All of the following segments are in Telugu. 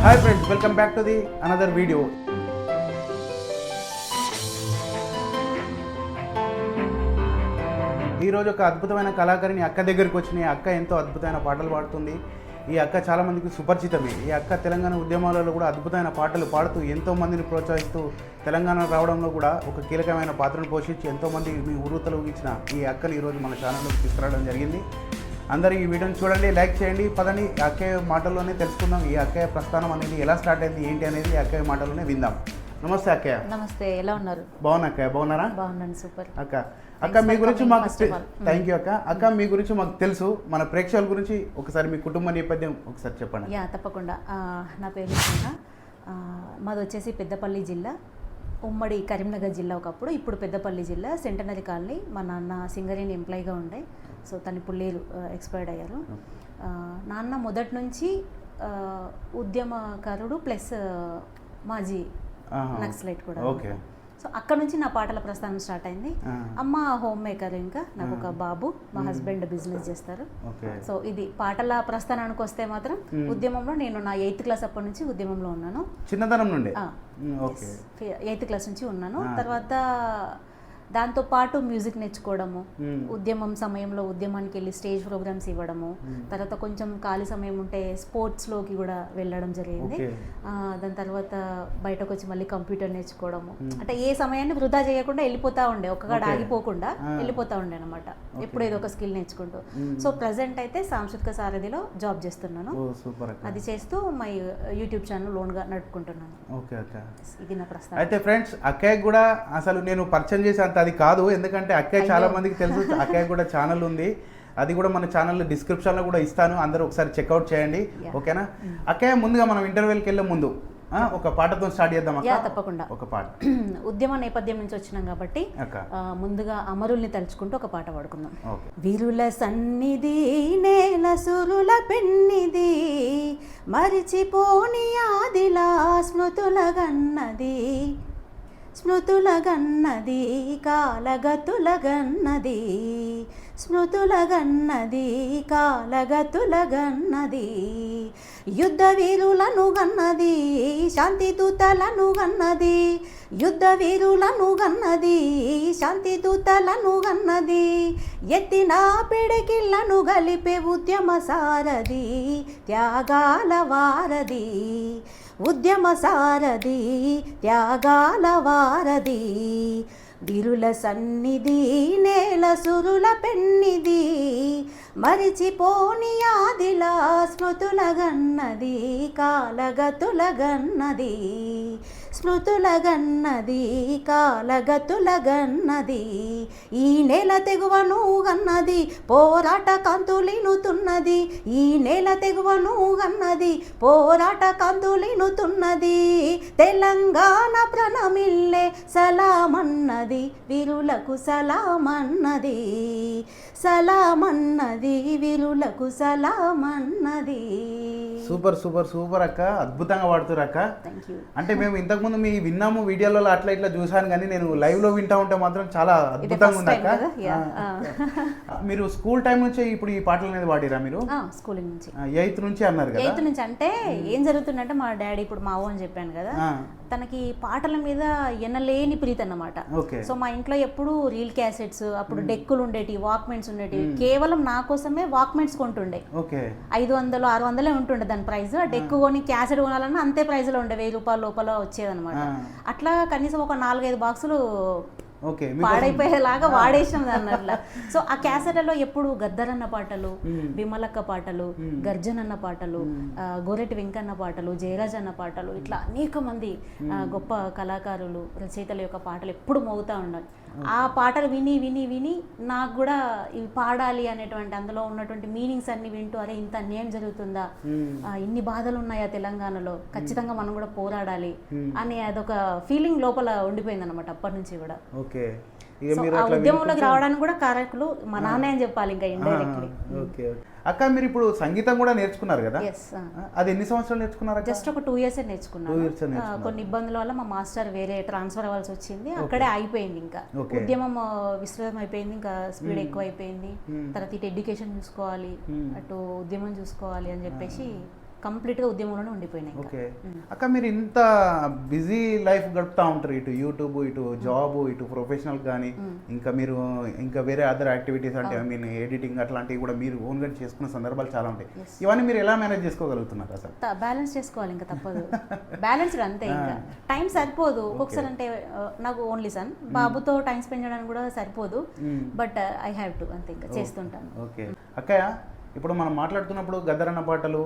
Hi friends, welcome back to the another video. ఈరోజు ఒక అద్భుతమైన కళాకారిణి అక్క దగ్గరికి వచ్చిన ఈ అక్క ఎంతో అద్భుతమైన పాటలు పాడుతుంది. ఈ అక్క చాలామందికి సుపరిచితమే. ఈ అక్క తెలంగాణ ఉద్యమాలలో కూడా అద్భుతమైన పాటలు పాడుతూ ఎంతోమందిని ప్రోత్సహిస్తూ తెలంగాణ రావడంలో కూడా ఒక కీలకమైన పాత్రను పోషించి ఎంతోమంది మీ ఉరుతలు ఊగించిన ఈ అక్కని ఈరోజు మన ఛానల్లోకి తీసుకురావడం జరిగింది. అందరూ ఈ వీడియోని చూడండి, లైక్ చేయండి. పదని ఈ అక్కయ్య మాటల్లోనే తెలుసుకుందాం. ఈ అక్కయ్య ప్రస్థానం అనేది ఎలా స్టార్ట్ అయింది, ఏంటి అనేది ఈ అక్కయ్య మాటల్లోనే విందాం. నమస్తే అక్కయ్య. నమస్తే, ఎలా ఉన్నారు? బాగున్నా అక్కయ్య, బాగున్నారా? బాగున్నాను, సూపర్. అక్క మీ గురించి మాకు థ్యాంక్ యూ అక్క మీ గురించి మాకు తెలుసు. మన ప్రేక్షకుల గురించి ఒకసారి మీ కుటుంబ నేపథ్యం ఒకసారి చెప్పండి. యా, తప్పకుండా. నా పేరు సోనా. మాది వచ్చేసి పెద్దపల్లి జిల్లా, ఉమ్మడి కరీంనగర్ జిల్లా ఒకప్పుడు. ఇప్పుడు పెద్దపల్లి జిల్లా, సెంటనరీ కాలనీ. మా నాన్న సింగరేణి ఎంప్లాయీగా ఉండే, సో తను ఇప్పుడు లేరు, ఎక్స్పైర్డ్ అయ్యారు. నాన్న మొదటి నుంచి ఉద్యమకారుడు ప్లస్ మాజీ నక్సలైట్ కూడా. ఓకే. సో అక్కడ నుంచి నా పాటల ప్రస్థానం స్టార్ట్ అయింది. అమ్మ హోమ్ మేకర్, ఇంకా నాకు ఒక బాబు, మా హస్బెండ్ బిజినెస్ చేస్తారు. సో ఇది పాటల ప్రస్థానానికి వస్తే మాత్రం ఉద్యమంలో నేను నా 8th క్లాస్ అప్పటి నుంచి ఉద్యమంలో ఉన్నాను. చిన్నతనం నుండి 8th క్లాస్ నుంచి ఉన్నాను. తర్వాత దాంతో పాటు మ్యూజిక్ నేర్చుకోవడము, ఉద్యమం సమయంలో ఉద్యమానికి వెళ్ళి స్టేజ్ ప్రోగ్రామ్స్ ఇవ్వడము, తర్వాత కొంచెం ఖాళీ సమయం ఉంటే స్పోర్ట్స్లోకి కూడా వెళ్ళడం జరిగింది. దాని తర్వాత బయటకు వచ్చి మళ్ళీ కంప్యూటర్ నేర్చుకోవడము, అంటే ఏ సమయాన్ని వృధా చేయకుండా వెళ్ళిపోతూ ఉండే, ఒక్కగాడ ఆగిపోకుండా వెళ్ళిపోతూ ఉండే అనమాట, ఎప్పుడు ఏదో ఒక స్కిల్ నేర్చుకుంటూ. సో ప్రజెంట్ అయితే సాంస్కృతిక సారథిలో జాబ్ చేస్తున్నాను. అది చేస్తూ మై యూట్యూబ్ ఛానల్ లోన్గా నడుపుకుంటున్నాను. ఇది నా ప్రస్థానం. అయితే ఫ్రెండ్స్, అక్కయ్య కూడా అసలు నేను పరిచయం చేసే అది కాదు, ఎందుకంటే అక్కయ్య చాలా మందికి తెలుసు. అక్కయ్య కూడా ఛానల్ ఉంది, అది కూడా మన ఛానల్ డిస్క్రిప్షన్లో కూడా ఇస్తాను, అందరూ ఒకసారి చెక్అవుట్ చేయండి. ఓకేనా అక్కయ్య? ముందుగా మనం ఇంటర్వ్యూకి వెళ్ళే ముందు ఒక పాటతో స్టార్ట్ చేద్దాం. తప్పకుండా. ఒక పాట. ఉద్యమ నేపథ్యం నుంచి వచ్చినాం కాబట్టి ముందుగా అమరుల్ని తలుచుకుంటూ ఒక పాట పాడుకుందాం. వీరుల సన్నిధి నేల సురుల పెన్నిది, మరిచిపోని ఆదిలా స్మృతుల గన్నది, స్మృతుల గన్నది కాలగతుల గన్నది, స్మృతుల గన్నది కాలగతుల గన్నది, యుద్ధ వీరులను గన్నది శాంతి దూతలను గన్నది, యుద్ధ వీరులను గన్నది శాంతి దూతలను గన్నది, ఎత్తిన పిడికిళ్లను గలిపే ఉద్యమ సారథి త్యాగాల వారధి, ఉద్యమ సారథి త్యాగాల వారధి, వీరుల సన్నిధి నేల సురుల పెన్నిది, మరిచిపోని ఆదిలా స్మృతుల గన్నది కాలగతుల గన్నది, స్మృతుల గన్నది కాలగతుల గన్నది, ఈ నేల తెగువను గన్నది పోరాట కాంతులినుతున్నది, ఈ నేల తెగువను గన్నది పోరాట కాంతులినుతున్నది, తెలంగాణ ప్రణమిల్లే సలామన్నది, వీరులకు సలామన్నది, సలామన్నది వీరులకు సలామన్నది. సూపర్ సూపర్ సూపర్ అక్క, అద్భుతంగా పాడుతురు అక్క. అంటే మేము ఇంతకుముందు మీ విన్నాము వీడియోలలో, అట్లా ఇట్లా చూసాను, కానీ నేను లైవ్ లో వింటా ఉంటే మాత్రం చాలా అద్భుతంగా ఉంది అక్క. మీరు స్కూల్ టైం నుంచి ఇప్పుడు ఈ పాటలు అనేది పాడిరా మీరు? స్కూలింగ్ నుంచి. 8th నుంచి అన్నారు కదా? 8th నుంచి. అంటే ఏం జరుగుతుందంటే మా డాడీ, ఇప్పుడు మా అని చెప్పాను కదా, తనకి పాటల మీద ఎనలేని ప్రీతి అన్నమాట. సో మా ఇంట్లో ఎప్పుడు రీల్ క్యాసెట్స్, అప్పుడు డెక్కులు ఉండేటి, వాక్మెంట్స్ ఉండేటివి. కేవలం నా కోసమే వాక్మెంట్స్ కొంటుండే. 500 600 ఉంటుండే దాని ప్రైస్. డెక్కు కొని క్యాసెట్ కొనాలన్నా అంతే ప్రైస్ లో ఉండే, 1000 రూపాయల లోపల వచ్చేదన్నమాట. అట్లా కనీసం ఒక 4-5 బాక్సులు పాడైపోయేలాగా వాడేసినాం అన్నట్లా. సో ఆ క్యాసెట్లలో ఎప్పుడు గద్దరన్న పాటలు, విమలక్క పాటలు, గర్జన్ అన్న పాటలు, గోరెటి వెంకన్న పాటలు, జయరాజ్ అన్న పాటలు, ఇట్లా అనేక మంది గొప్ప కళాకారులు, రచయితల యొక్క పాటలు ఎప్పుడు మోగుతూ ఉండాలి. ఆ పాటలు విని విని విని నాకు కూడా ఇవి పాడాలి అనేటువంటి, అందులో ఉన్నటువంటి మీనింగ్స్ అన్ని వింటూ, అరే ఇంత అన్యాయం జరుగుతుందా, ఇన్ని బాధలు ఉన్నాయా తెలంగాణలో, ఖచ్చితంగా మనం కూడా పోరాడాలి అనే అదొక ఫీలింగ్ లోపల ఉండిపోయింది అనమాట అప్పటి నుంచి కూడా. ఉద్యమంలోకి రావడానికి కూడా కారకులు మా నాన్న అని చెప్పాలి, ఇంకా ఇండైరెక్ట్లీ. అక్క మీరు ఇప్పుడు సంగీతం కూడా నేర్చుకున్నారు కదా? అది ఎన్ని సంవత్సరాలు నేర్చుకున్నారు? జస్ట్ ఒక 2 years నేర్చుకున్నాను. కొన్ని ఇబ్బందుల వల్ల మా మాస్టర్ వేరే ట్రాన్స్ఫర్ అవ్వాల్సి వచ్చింది, అక్కడే అయిపోయింది. ఇంకా ఉద్యమం విస్తృతం అయిపోయింది, ఇంకా స్పీడ్ ఎక్కువ అయిపోయింది. తర్వాత ఇటు ఎడ్యుకేషన్ చూసుకోవాలి, అటు ఉద్యమం చూసుకోవాలి అని చెప్పేసి కంప్లీట్గా ఉద్యమంలోనే ఉండిపోయినాయి. ఓకే అక్క, మీరు ఇంత బిజీ లైఫ్ గడుపుతూ ఉంటారు, ఇటు యూట్యూబ్, ఇటు జాబ్, ఇటు ప్రొఫెషనల్ కానీ ఇంకా మీరు ఇంకా వేరే అదర్ యాక్టివిటీస్ అంటే ఐ మీన్ ఎడిటింగ్ అట్లాంటివి కూడా మీరు ఓన్గా చేసుకున్న సందర్భాలు చాలా ఉంటాయి. ఇవన్నీ మీరు ఎలా మేనేజ్ చేసుకోగలుగుతున్నారు అసలు? బ్యాలెన్స్ చేసుకోవాలి, ఇంకా తప్పదు. బ్యాలెన్స్ అంతే, ఇంకా టైం సరిపోదు ఒక్కొక్కసారి. అంటే నాకు ఓన్లీ సన్, బాబుతో టైం స్పెండ్ చేయడానికి కూడా సరిపోదు. బట్ ఐ హ్యావ్ టు అంతే, ఇంకా చేస్తుంటాను. ఓకే అక్కయ్య, ఇప్పుడు మనం మాట్లాడుతున్నప్పుడు గద్దరన్న పాటలు,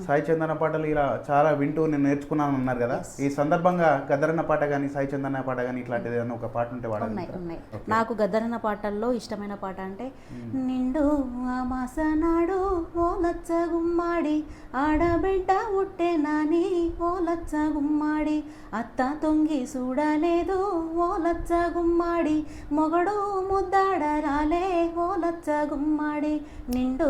సాయి చందన పాటలు ఇలా చాలా వింటూ నేను నేర్చుకున్నాను అన్నారు కదా. ఈ సందర్భంగా గద్దరన్న పాట కానీ సాయి చందన పాట కానీ ఇట్లాంటిది ఏదైనా ఒక పాట ఉంటే ఉన్నాయి. నాకు గద్దరన్న పాటల్లో ఇష్టమైన పాట అంటే నిండు మాసనాడు ఓ లచ్చ గుమ్మాడి, ఆడబిడ్డ ఉట్టే నాని ఓ లచ్చ గుమ్మాడి, అత్త తొంగి చూడలేదు ఓ లచ్చ గుమ్మాడి, మొగడు ముద్దాడ రాలే ఓ లచ్చ గుమ్మాడి, నిండు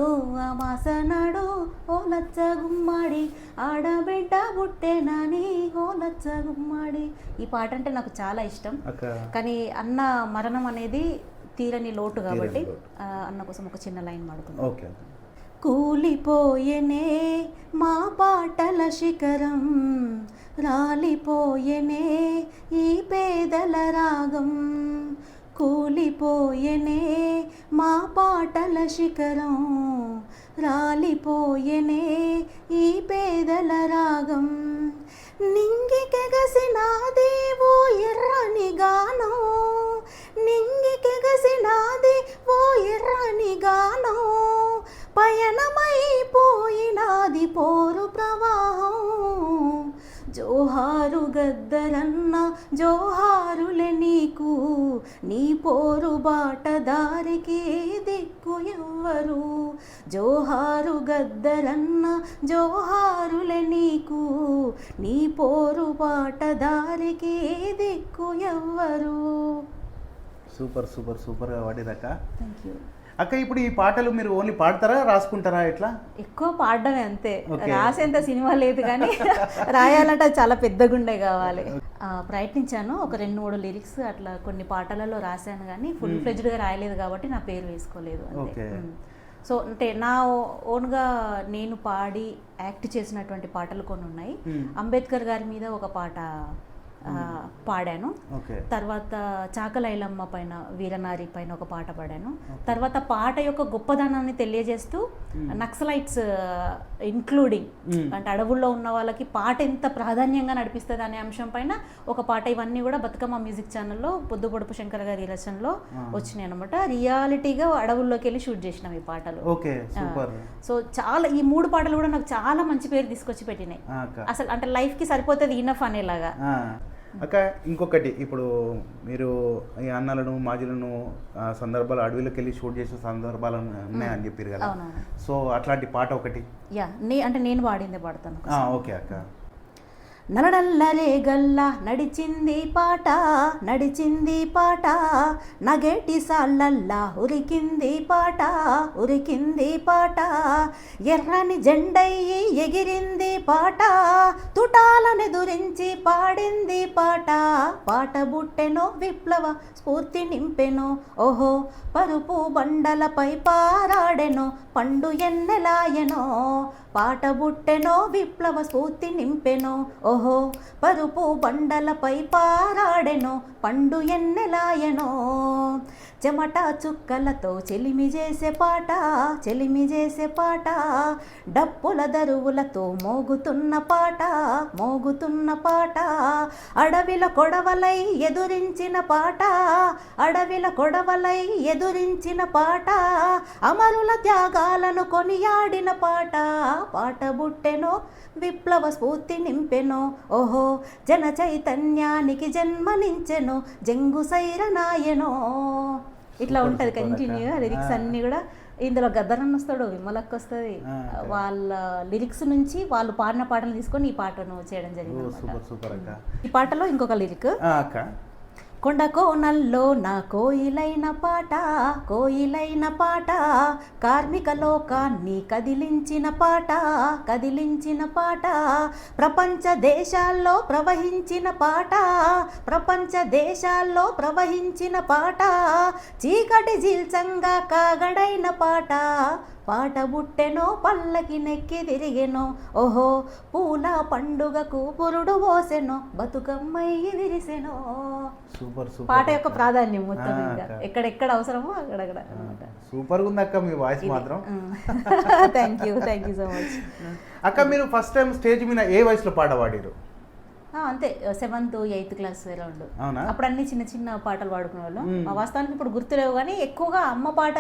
మాసనాడు ఓ లచ్చ గుమ్మాడి, ఆడబిడ్డ పుట్టే నాని ఓ లచ్చ గుమ్మాడి. ఈ పాట అంటే నాకు చాలా ఇష్టం. కానీ అన్న మరణం అనేది తీరని లోటు కాబట్టి అన్న కోసం ఒక చిన్న లైన్ పాడుకుందాం. కూలిపోయేనే మా పాటల శిఖరం, రాలిపోయేనే ఈ పేదల రాగం, కూలిపోయేనే మా పాటల శిఖరం, రాలిపోయేనే ఈ పేదల రాగం, నింగికెగసినాది ఓ ఎర్రని గానం, నింగికెగసినాది ఓ ఎర్రని గానం, పయనమైపోయినాది పోరు ప్రవాహం, జోహారు గద్దరన్న జోహారులే నీకు, నీ పోరు బాట దారికి దిక్కు ఎవ్వరు, జోహారు గద్దరన్న జోహారులే నీకు, నీ పోరు బాట దారికి దిక్కు ఎవ్వరు. సూపర్ సూపర్ సూపర్గా వాడిదాక. థ్యాంక్ యూ అక్క. ఇప్పుడు ఈ పాటలు మీరు ఓన్లీ పాడతారా, రాసుకుంటారా? ఎట్లా? ఎక్కువ పాడడమే అంతే, రాసేంత సినిమా లేదు కానీ రాయాలంటే చాలా పెద్ద గుండె కావాలి. ప్రయత్నించాను, ఒక 2-3 లిరిక్స్ అట్లా కొన్ని పాటలలో రాశాను కానీ ఫుల్ ఫ్లెడ్జ్డ్గా రాయలేదు కాబట్టి నా పేరు వేసుకోలేదు అంతే. సో అంటే నా ఓన్గా నేను పాడి యాక్ట్ చేసినటువంటి పాటలు కొన్ని ఉన్నాయి. అంబేద్కర్ గారి మీద ఒక పాట పాడాను, తర్వాత చాకలైలమ్మ పైన వీరనారి పైన ఒక పాట పాడాను, తర్వాత పాట యొక్క గొప్పదనాన్ని తెలియజేస్తూ నక్సలైట్స్ ఇంక్లూడింగ్ అంటే అడవుల్లో ఉన్న వాళ్ళకి పాట ఎంత ప్రాధాన్యంగా నడిపిస్తుంది అనే అంశం పైన ఒక పాట. ఇవన్నీ కూడా బతుకమ్మ మ్యూజిక్ ఛానల్లో పొద్దుపొడుపు శంకర్ గారి రచనలో వచ్చినాయి అనమాట. రియాలిటీగా అడవుల్లోకి వెళ్ళి షూట్ చేసినాం ఈ పాటలు. సో చాలా ఈ 3 పాటలు కూడా నాకు చాలా మంచి పేరు తీసుకొచ్చి పెట్టినాయి అసలు. అంటే లైఫ్కి సరిపోతుంది ఇనఫ్ అనేలాగా. అక్క ఇంకొకటి, ఇప్పుడు మీరు ఈ అన్నలను మాజీలను సందర్భాలు అడవిలోకి వెళ్ళి షూట్ చేసిన సందర్భాలు ఉన్నాయని చెప్పారు కదా. సో అట్లాంటి పాట ఒకటి అంటే నేను పాడిందే పాడతాను. ఓకే అక్క. నలడల్లరే గల్లా నడిచింది పాట, నడిచింది పాట, నగేటి సాళ్ళల్లా ఉరికింది పాట, ఉరికింది పాట, ఎర్రని జెండయ్యి ఎగిరింది పాట, తుటాలని దురించి పాడింది పాట, పాట బుట్టెనో విప్లవ స్ఫూర్తి నింపెనో, ఓహో పరుపు బండలపై పారాడెనో, పండు ఎన్నెలాయనో, పాట బుట్టెనో విప్లవ స్ఫూర్తి నింపెనో, ఓహో పరుపు బండలపై పారాడెనో, పండు ఎన్నెలాయనో, చెమట చుక్కలతో చెలిమి చేసే పాట, చెలిమి చేసే పాట, డప్పుల దరువులతో మోగుతున్న పాట, మోగుతున్న పాట, అడవిల కొడవలై ఎదురించిన పాట, అడవిల కొడవలై ఎదురించిన పాట, అమరుల త్యాగాలను కొనియాడిన పాట, పాట బుట్టెనో విప్లవ స్ఫూర్తి నింపెనో, ఓహో జన చైతన్యానికి జన్మనించెనో, జంగు సైరనాయనో. ఇట్లా ఉంటుంది కంటిన్యూగా లిరిక్స్ అన్నీ కూడా. ఇందులో గద్దరన్న వస్తాడు, విమలక్క వస్తుంది, వాళ్ళ లిరిక్స్ నుంచి వాళ్ళు పాడిన పాటలు తీసుకొని ఈ పాటను చేయడం జరిగింది. ఈ పాటలో ఇంకొక లిరిక్, కొండ కోనల్లో నా కోయిలైన పాట, కోయిలైన పాట, కార్మిక లోకాన్ని కదిలించిన పాట, కదిలించిన పాట, ప్రపంచ దేశాల్లో ప్రవహించిన పాట, ప్రపంచ దేశాల్లో ప్రవహించిన పాట, చీకటి జీల్చంగా కాగడైన పాట, పాట బుట్టెనో పల్లకి నెక్కి తిరిగెనో, ఓహో పూల పండుగకు పురుడు పోసెనో, బతుకమ్మయ్యి విరిసెనో. సూపర్ సూపర్ పాట యొక్క ప్రాధాన్యం మొత్తం ఇంకా ఎక్కడెక్కడ అవసరమో అక్కడక్కడ అనమాట. సూపర్గా ఉంది అక్క మీ వాయిస్ మాత్రం. Thank you so much. అక్క మీరు ఫస్ట్ టైం స్టేజ్ మీద ఏ వయసులో పాట పాడారు? అంతే 7th 8th క్లాస్ అరౌండ్. అవునా? అప్పుడు అన్ని చిన్న చిన్న పాటలు పాడుకునే వాళ్ళం. వాస్తవానికి ఇప్పుడు గుర్తులేవు కానీ ఎక్కువగా అమ్మ పాట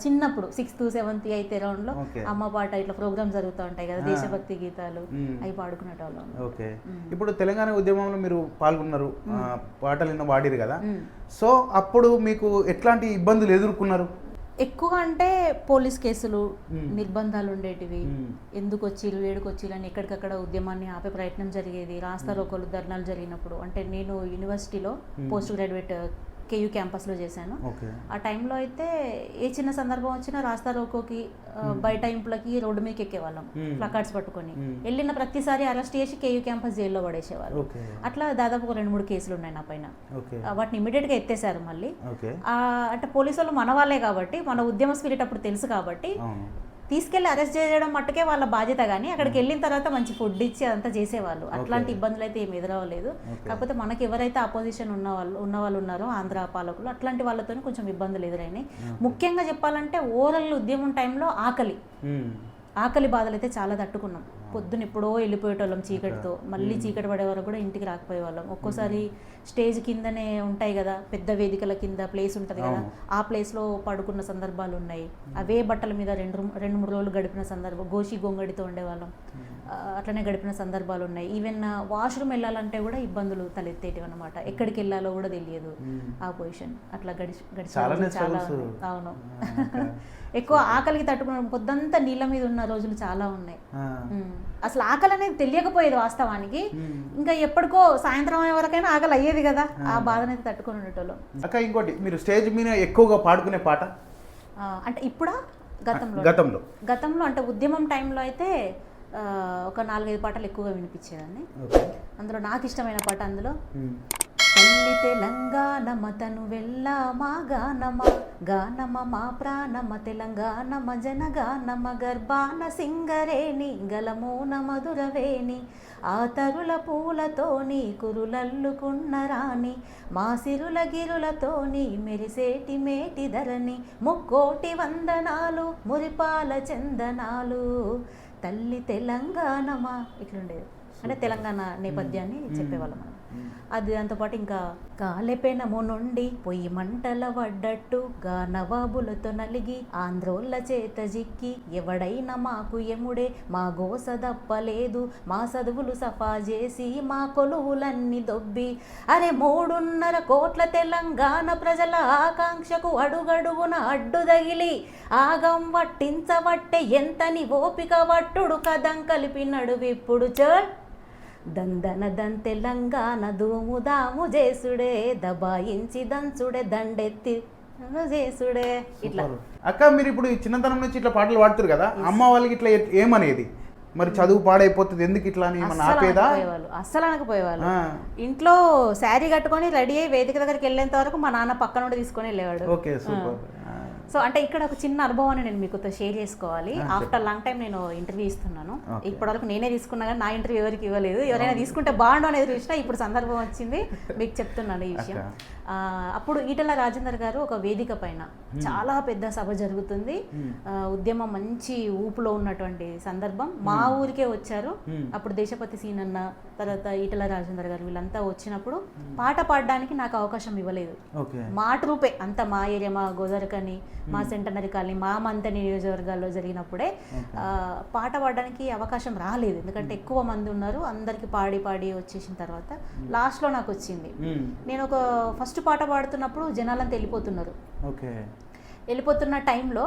చిన్నప్పుడు 6th 7th 8th అరౌండ్ లో అమ్మ పాట ఇట్లా ప్రోగ్రామ్ జరుగుతూ ఉంటాయి కదా, దేశభక్తి గీతాలు అవి పాడుకునేటోళ్ళం. ఓకే. ఇప్పుడు తెలంగాణ ఉద్యమంలో మీరు పాల్గొన్నారు, పాటలు ఎన్నో పాడిరు కదా, సో అప్పుడు మీకు ఎట్లాంటి ఇబ్బందులు ఎదుర్కొన్నారు? ఎక్కువగా అంటే పోలీస్ కేసులు, నిర్బంధాలు ఉండేటివి. ఎందుకు వచ్చిళ్ళు ఏడుకొచ్చిళ్ళు అని ఎక్కడికక్కడ ఉద్యమాన్ని ఆపే ప్రయత్నం జరిగేది. రాస్తా రోకోలు ధర్నాలు జరిగినప్పుడు, అంటే నేను యూనివర్సిటీలో పోస్ట్ గ్రాడ్యుయేట్ కేయూ క్యాంపస్లో చేశాను. ఆ టైంలో అయితే ఏ చిన్న సందర్భం వచ్చినా రాస్తా రోకోకి బయట ఇంపులకి రోడ్డు మీదకి ఎక్కేవాళ్ళం ప్లకార్డ్స్ పట్టుకొని. వెళ్ళిన ప్రతిసారి అరెస్ట్ చేసి కేయూ క్యాంపస్ జైల్లో పడేసేవాళ్ళు. అట్లా దాదాపు 2-3 కేసులు ఉన్నాయి నా పైన. వాటిని ఇమీడియట్గా ఎత్తేసారు మళ్ళీ. అంటే పోలీసు వాళ్ళు మన వాళ్ళే కాబట్టి, మన ఉద్యమ స్పిరిట్ అప్పుడు తెలుసు కాబట్టి తీసుకెళ్లి అరెస్ట్ చేయడం మట్టుకే వాళ్ళ బాధ్యత. కానీ అక్కడికి వెళ్ళిన తర్వాత మంచి ఫుడ్ ఇచ్చి అదంతా చేసేవాళ్ళు. అట్లాంటి ఇబ్బందులు అయితే ఏమి ఎదురవ్వలేదు. కాకపోతే మనకి ఎవరైతే ఆపోజిషన్ ఉన్న వాళ్ళు ఉన్నారో ఆంధ్ర పాలకులు, అట్లాంటి వాళ్ళతో కొంచెం ఇబ్బందులు ఎదురైనాయి. ముఖ్యంగా చెప్పాలంటే ఓరల్ ఉద్యమం టైంలో ఆకలి బాధలు అయితే చాలా తట్టుకున్నాం. పొద్దున ఎప్పుడో వెళ్ళిపోయేటోళ్ళం చీకటితో, మళ్ళీ చీకటి పడే వరకు కూడా ఇంటికి రాకపోయేవాళ్ళం. ఒక్కోసారి స్టేజ్ కిందనే ఉంటాయి కదా, పెద్ద వేదికల కింద ప్లేస్ ఉంటుంది కదా, ఆ ప్లేస్లో పడుకున్న సందర్భాలు ఉన్నాయి. అవే బట్టల మీద 2-3 రోజులు గడిపిన సందర్భం, గోషి గొంగడితో ఉండేవాళ్ళం, అట్లనే గడిపిన సందర్భాలు ఉన్నాయి. ఈవెన్ వాష్రూమ్ వెళ్ళాలంటే కూడా ఇబ్బందులు తలెత్తేటివి అనమాట. ఎక్కడికి వెళ్ళాలో కూడా తెలియదు ఆ పొజిషన్. అట్లా గడిచి చాలా. అవును. ఎక్కువ ఆకలికి తట్టుకున్న పొద్దంతా నీళ్ళ మీద ఉన్న రోజులు చాలా ఉన్నాయి. అసలు ఆకలి అనేది తెలియకపోయేది వాస్తవానికి. ఇంకా ఎప్పటికో సాయంత్రం అయ్యే వరకైనా ఆకలి అయ్యేది కదా, ఆ బాధ అనేది తట్టుకుని ఉండేటోళ్ళం. అక్క ఇంకోటి, మీరు స్టేజ్ మీద ఎక్కువగా పాడుకునే పాట అంటే ఇప్పుడా గతంలో అంటే ఉద్యమం టైంలో అయితే ఒక 4-5 పాటలు ఎక్కువగా వినిపించేదాన్ని. అందులో నాకు ఇష్టమైన పాట, అందులో తల్లి తెలంగాణమ తను వెళ్ళా మా గానమ, గానమ మా ప్రాణమ తెలంగాణమ జనగానమ, గర్భాన సింగరేణి గలమూన మధురవేణి, ఆ తరుల పూలతోని కురులల్లుకున్న రాణి, మా సిరుల గిరులతోని మెరిసేటి మేటి ధరణి, ముక్కోటి వందనాలు మురిపాల చందనాలు, తల్లి తెలంగాణమా. ఇట్లుండేది. అంటే తెలంగాణ నేపథ్యాన్ని చెప్పేవాళ్ళం మనం. అది దాంతోపాటు ఇంకా కాలెపెనము నుండి పొయ్యి మంటల పడ్డట్టు, నవాబులతో నలిగి ఆంధ్రోళ్ళ చేత జిక్కి, ఎవడైనా మాకు ఎముడే మా గోస దప్పలేదు, మా చదువులు సఫా చేసి మా కొలువులన్నీ దొబ్బి, అరే 3.5 కోట్ల తెలంగాణ ప్రజల ఆకాంక్షకు అడుగడుగున అడ్డు తగిలి, ఆగం వట్టించవట్టే ఎంతని ఓపిక వట్టుడు కదం కలిపినడు విప్పుడు చోల్ దందన తెలంగాణ దూముదాము చేసుడే, దబాయించి దంచుడే దండెత్తి చేసుడే. ఇట్లా అక్క మీరు ఇప్పుడు చిన్నతనం నుంచి ఇట్లా పాటలు పాడుతారు కదా, అమ్మ వాళ్ళకి ఇట్లా ఏమనేది? మరి చదువు పాడైపోతుంది ఎందుకు ఇట్లా అని ఆపేదా? అస్సలు అనకపోయేవాళ్ళు. ఇంట్లో శారీ కట్టుకొని రెడీ అయ్యి వేదిక దగ్గరికి వెళ్ళేంత వరకు మా నాన్న పక్క నుండి తీసుకొని వెళ్ళేవాడు. Okay, super. సో అంటే ఇక్కడ ఒక చిన్న అనుభవాన్ని నేను మీకు షేర్ చేసుకోవాలి. ఆఫ్టర్ లాంగ్ టైం నేను ఇంటర్వ్యూ ఇస్తున్నాను. ఇప్పటివరకు నేనే తీసుకున్నా కానీ నా ఇంటర్వ్యూ ఎవరికి ఇవ్వలేదు. ఎవరైనా తీసుకుంటే బాగుండు అనేది చూసినా ఇప్పుడు సందర్భం వచ్చింది, మీకు చెప్తున్నాను ఈ విషయం. అప్పుడు ఈటెల రాజేందర్ గారు ఒక వేదిక పైన చాలా పెద్ద సభ జరుగుతుంది, ఉద్యమం మంచి ఊపులో ఉన్నటువంటి సందర్భం. మా ఊరికే వచ్చారు. అప్పుడు దేశపతి సీన్ అన్న, తర్వాత ఈటెల రాజేందర్ గారు వీళ్ళంతా వచ్చినప్పుడు పాట పాడడానికి నాకు అవకాశం ఇవ్వలేదు. మా ట్రూపే అంతా మా ఏరియా, మా గోదావరికని, మా సెంటనరీ కాలనీ, మా మంతని నియోజకవర్గాల్లో జరిగినప్పుడే పాట పాడడానికి అవకాశం రాలేదు. ఎందుకంటే ఎక్కువ మంది ఉన్నారు, అందరికి పాడి పాడి వచ్చేసిన తర్వాత లాస్ట్లో నాకు వచ్చింది. నేను ఒక ఫస్ట్ పాట పాడుతున్నప్పుడు జనాలంతా వెళ్ళిపోతున్నారు. వెళ్ళిపోతున్న టైంలో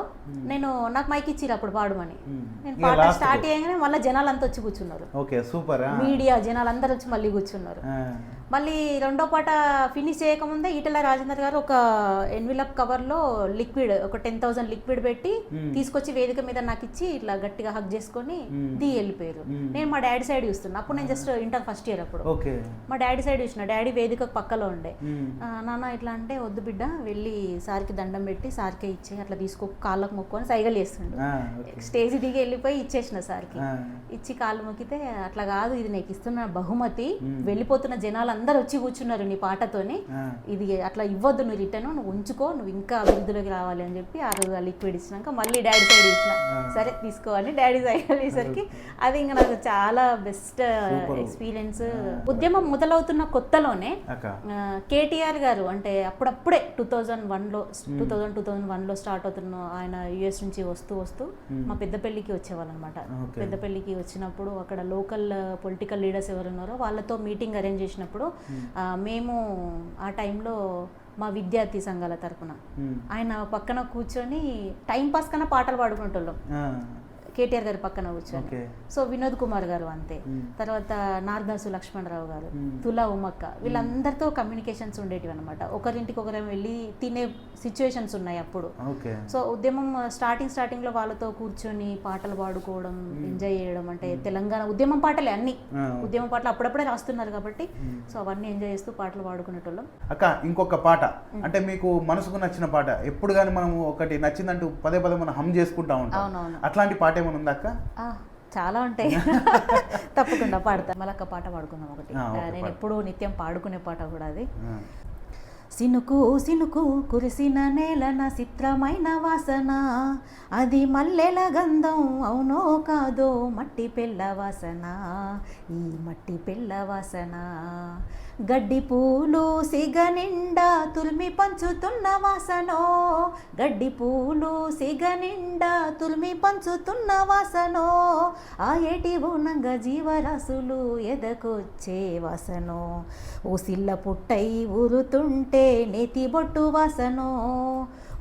నాకు మైక్ ఇచ్చిరు అప్పుడు పాడమని. నేను పాట స్టార్ట్ చేయగానే మళ్ళీ జనాలంతా వచ్చి కూర్చున్నారు. మీడియా జనాలందరూ వచ్చి మళ్ళీ కూర్చున్నారు. మళ్ళీ రెండో పాట ఫినిష్ చేయకముందే ఈటెల రాజేందర్ గారు ఒక ఎన్విలప్ కవర్లో లిక్విడ్ ఒక 10,000 లిక్విడ్ పెట్టి తీసుకొచ్చి వేదిక మీద నాకు ఇచ్చి ఇట్లా గట్టిగా హగ్ చేసుకొని వెళ్ళిపోయారు. నేను మా డాడీ సైడ్ చూస్తున్నా, అప్పుడు నేను జస్ట్ ఇంటర్ ఫస్ట్ ఇయర్ అప్పుడు మా డాడీ సైడ్ చూసిన, డాడీ వేదిక పక్కలో ఉండే. నాన్న ఇట్లా అంటే వద్దు బిడ్డ వెళ్ళి సార్కి దండం పెట్టి సార్కే ఇచ్చే అట్లా తీసుకో కాళ్ళకు మొక్కు అని సైగలు చేస్తుండే. స్టేజ్ దిగి వెళ్ళిపోయి ఇచ్చేసిన సార్కి, ఇచ్చి కాళ్ళు మొక్కితే అట్లా కాదు ఇది నీకు ఇస్తున్న బహుమతి, వెళ్ళిపోతున్న జనాలు అందరు వచ్చి కూర్చున్నారు నీ పాటతోని, ఇది అట్లా ఇవ్వద్దు, నువ్వు రిటర్న్ నువ్వు ఉంచుకో, నువ్వు ఇంకా అభివృద్ధిలోకి రావాలి అని చెప్పి ఆ రోజు లిక్విడ్ ఇచ్చినాక మళ్ళీ డాడీ సైడ్ ఇచ్చిన, సరే తీసుకోవాలి డాడీ సైడ్ అయ్యేసరికి అది ఇంకా నాకు చాలా బెస్ట్ ఎక్స్పీరియన్స్. ఉద్యమం మొదలవుతున్న కొత్తలోనే కేటీఆర్ గారు అంటే అప్పుడప్పుడే 2001లో స్టార్ట్ అవుతున్న ఆయన యుఎస్ నుంచి వస్తూ మా పెద్దపల్లికి వచ్చేవాళ్ళు అనమాట. పెద్దపల్లికి వచ్చినప్పుడు అక్కడ లోకల్ పొలిటికల్ లీడర్స్ ఎవరు ఉన్నారో వాళ్ళతో మీటింగ్ అరేంజ్ చేసినప్పుడు మేము ఆ టైంలో మా విద్యార్థి సంఘాల తరపున ఆయన పక్కన కూర్చొని టైం పాస్ కన్నా పాటలు పాడుకునేటోళ్ళం కేటీఆర్ గారి పక్కన కూర్చొని. సో వినోద్ కుమార్ గారు అంతే, తర్వాత నార్దాసు లక్ష్మణరావు గారు, తులా ఉమ్మక్క, వీళ్ళందరితో కమ్యూనికేషన్స్ ఉండేటివి అనమాట. ఒకరింటికి ఒకరేమో వెళ్ళి తినే సిచ్యువేషన్స్ ఉన్నాయి అప్పుడు. సో ఉద్యమం స్టార్టింగ్ లో వాళ్ళతో కూర్చొని పాటలు పాడుకోవడం, ఎంజాయ్ చేయడం, అంటే తెలంగాణ ఉద్యమం పాటలే అన్ని ఉద్యమం పాటలు అప్పుడప్పుడే రాస్తున్నారు కాబట్టి సో అవన్నీ ఎంజాయ్ చేస్తూ పాటలు పాడుకునేటోళ్ళం. అక్క ఇంకొక పాట అంటే మీకు మనసుకు నచ్చిన పాట ఎప్పుడు కానీ మనం ఒకటి నచ్చిందంటూ పదే మనం హమ్ చేసుకుంటా ఉంటాం, అట్లాంటి పాట ఏమైనా ఉందా అక్క? చాలా ఉంటాయి, తప్పకుండా పాడతా. మలక్క పాట పాడుకుందాం ఒకటి, నేను ఎప్పుడు నిత్యం పాడుకునే పాట కూడా అది. సినుకు సినుకు కురిసిన నేలన చిత్రమైన వాసన, అది మల్లెల గంధం అవునో కాదో మట్టి పెళ్ళ వాసన, ఈ మట్టి పెళ్ళ వాసన. గడ్డి పూలు సిగ నిండా తుల్మి పంచుతున్న వాసనో, గడ్డి పూలు సిగ నిండా తుల్మి పంచుతున్న వాసనో, ఆ ఏటి ఊనంగ జీవరాశులు ఎదకొచ్చే వాసనో, ఓ సిల్ల పుట్టై ఊరుతుంటే నేతి బొట్టు వాసనో,